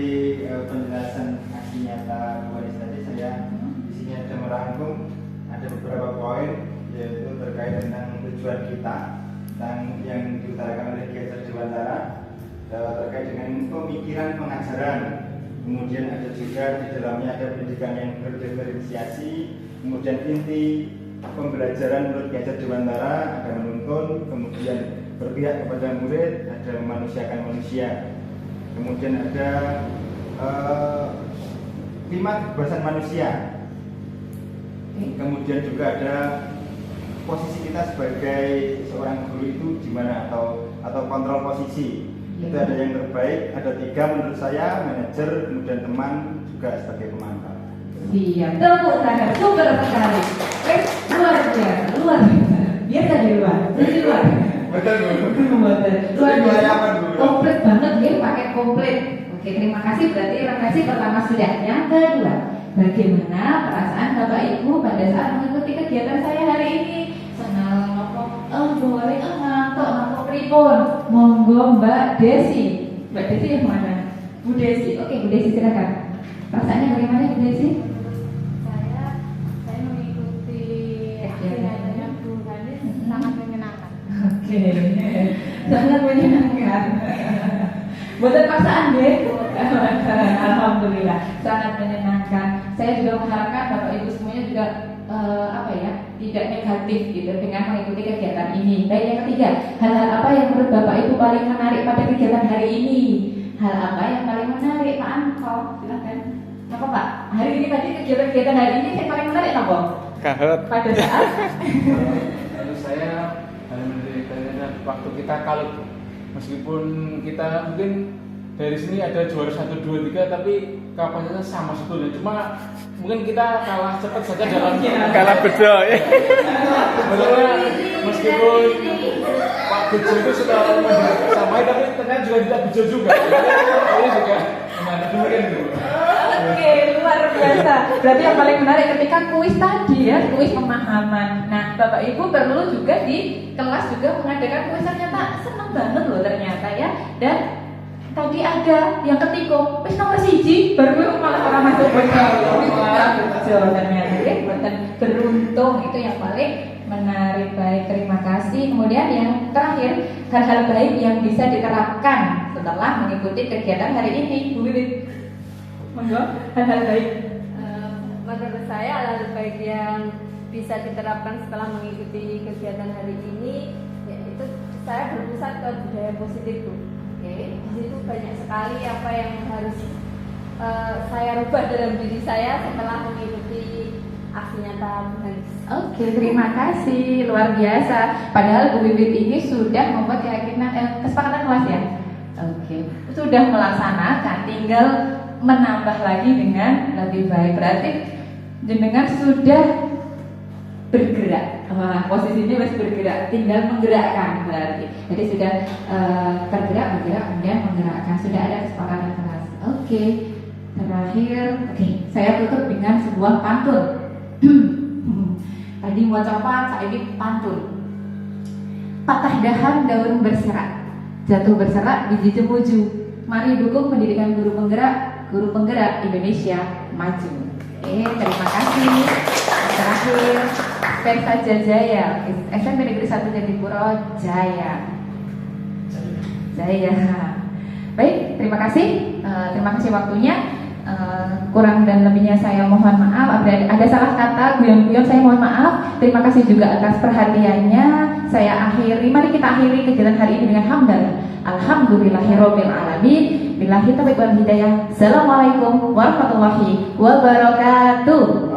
D: penjelasan aksi nyata Bu Anis tadi. Saya di sini ada merangkum ada beberapa poin, yaitu terkait dengan tujuan kita tentang yang diutarakan oleh Kiai Dewantara terkait dengan pemikiran pengajaran. Kemudian ada juga di dalamnya ada pendidikan yang berdiferensiasi. Kemudian inti pembelajaran menurut Kiai Dewantara ada menuntun, kemudian berpihak kepada murid, ada memanusiakan manusia. Kemudian ada 5 kebebasan manusia. Kemudian juga ada posisi kita sebagai seorang guru itu di mana atau kontrol posisi. Itu ada yang terbaik, ada 3 menurut saya, manajer, kemudian teman, juga sebagai pemantau.
A: Iya, tepuk tangan, super sekali. Luar biasa, luar biasa. Biasa di luar, di luar.
D: Betul Bu.
A: Luar biasa,
D: Bu.
A: komplit banget ya, pakai komplit. Oke, terima kasih. Berarti refleksi pertama sudah. Yang kedua, bagaimana perasaan Bapak Ibu pada saat mengikuti kegiatan saya hari ini? Senang ngopo? Boleh ngantuk pripun? Monggo Mbak Desi. Mbak Desi yang mana? Bu Desi. Oke, Bu Desi silakan. Perasaannya bagaimana Bu Desi?
E: Saya mengikuti acaranya Bu Hanis sangat menyenangkan.
A: Oke, sangat menyenangkan. Buatan paksaan deh. Alhamdulillah, sangat menyenangkan. Saya juga mengharapkan Bapak Ibu semuanya juga tidak negatif gitu dengan mengikuti kegiatan ini. Baik, yang ketiga, hal-hal apa yang menurut Bapak Ibu paling menarik pada kegiatan hari ini? Hal apa yang paling menarik, Pak Anko? Silakan. Apa Pak? Hari ini tadi kegiatan hari ini yang paling menarik apa?
C: Kahut.
A: Pada saat
F: Lalu saya menarik waktu kita kalut, meskipun kita mungkin dari sini ada juara 1, 2, 3 tapi kapasitasnya sama sebetulnya, cuma mungkin kita kalah cepat saja dalam
C: Kalah bedo ya.
F: sebetulnya meskipun Pak Bejo itu sudah sampai tapi ternyata juga tidak bejo juga. Ini juga gimana demikian Bu.
A: Oke, luar biasa. Berarti yang paling menarik ketika kuis tadi ya, kuis pemahaman. Nah, Bapak Ibu perlu juga di kelas juga mengadakan kuis, ternyata senang banget loh ternyata ya. Dan tadi ada yang ketikung, wis nomor 1, baru malah orang masuk betul ternyata ya, buatan beruntung itu yang paling menarik. Baik, terima kasih. Kemudian yang terakhir, hal-hal baik yang bisa diterapkan setelah mengikuti kegiatan hari ini, Bu Wiwit. Monggo, hal-hal baik.
E: Menurut saya hal baik yang bisa diterapkan setelah mengikuti kegiatan hari ini, yaitu saya berpusat ke budaya positif Bu. Oke, di situ banyak sekali apa yang harus saya rubah dalam diri saya setelah mengikuti aksi nyata Bu Hanis.
A: Oke, terima kasih, luar biasa. Padahal Bu Wiwit ini sudah membuat keyakinan kesepakatan kelas ya. Oke, sudah melaksanakan, tinggal menambah lagi dengan lebih baik. Berarti jenengan sudah bergerak. Wah, posisinya masih bergerak, tinggal menggerakkan berarti. Jadi sudah tergerak, bergerak, kemudian menggerakkan. Sudah ada kesepakatan kelas. Oke, terakhir, oke, saya tutup dengan sebuah pantun. Jadi mau coba saiki pantun. Patah dahan daun berserak, jatuh berserak biji jemuju. Mari dukung pendidikan guru penggerak Indonesia maju. Terima kasih. Terakhir, Versa Jaya, SMP Negeri 1 Jatipuro Jaya. Baik, terima kasih. Terima kasih waktunya. Kurang dan lebihnya saya mohon maaf. Ada salah kata, guyon-guyon saya mohon maaf. Terima kasih juga atas perhatiannya. Mari kita akhiri kegiatan hari ini dengan hamdalah. Alhamdulillahirabbil alamin. Billahi taufiq wal hidayah. Assalamualaikum warahmatullahi wabarakatuh.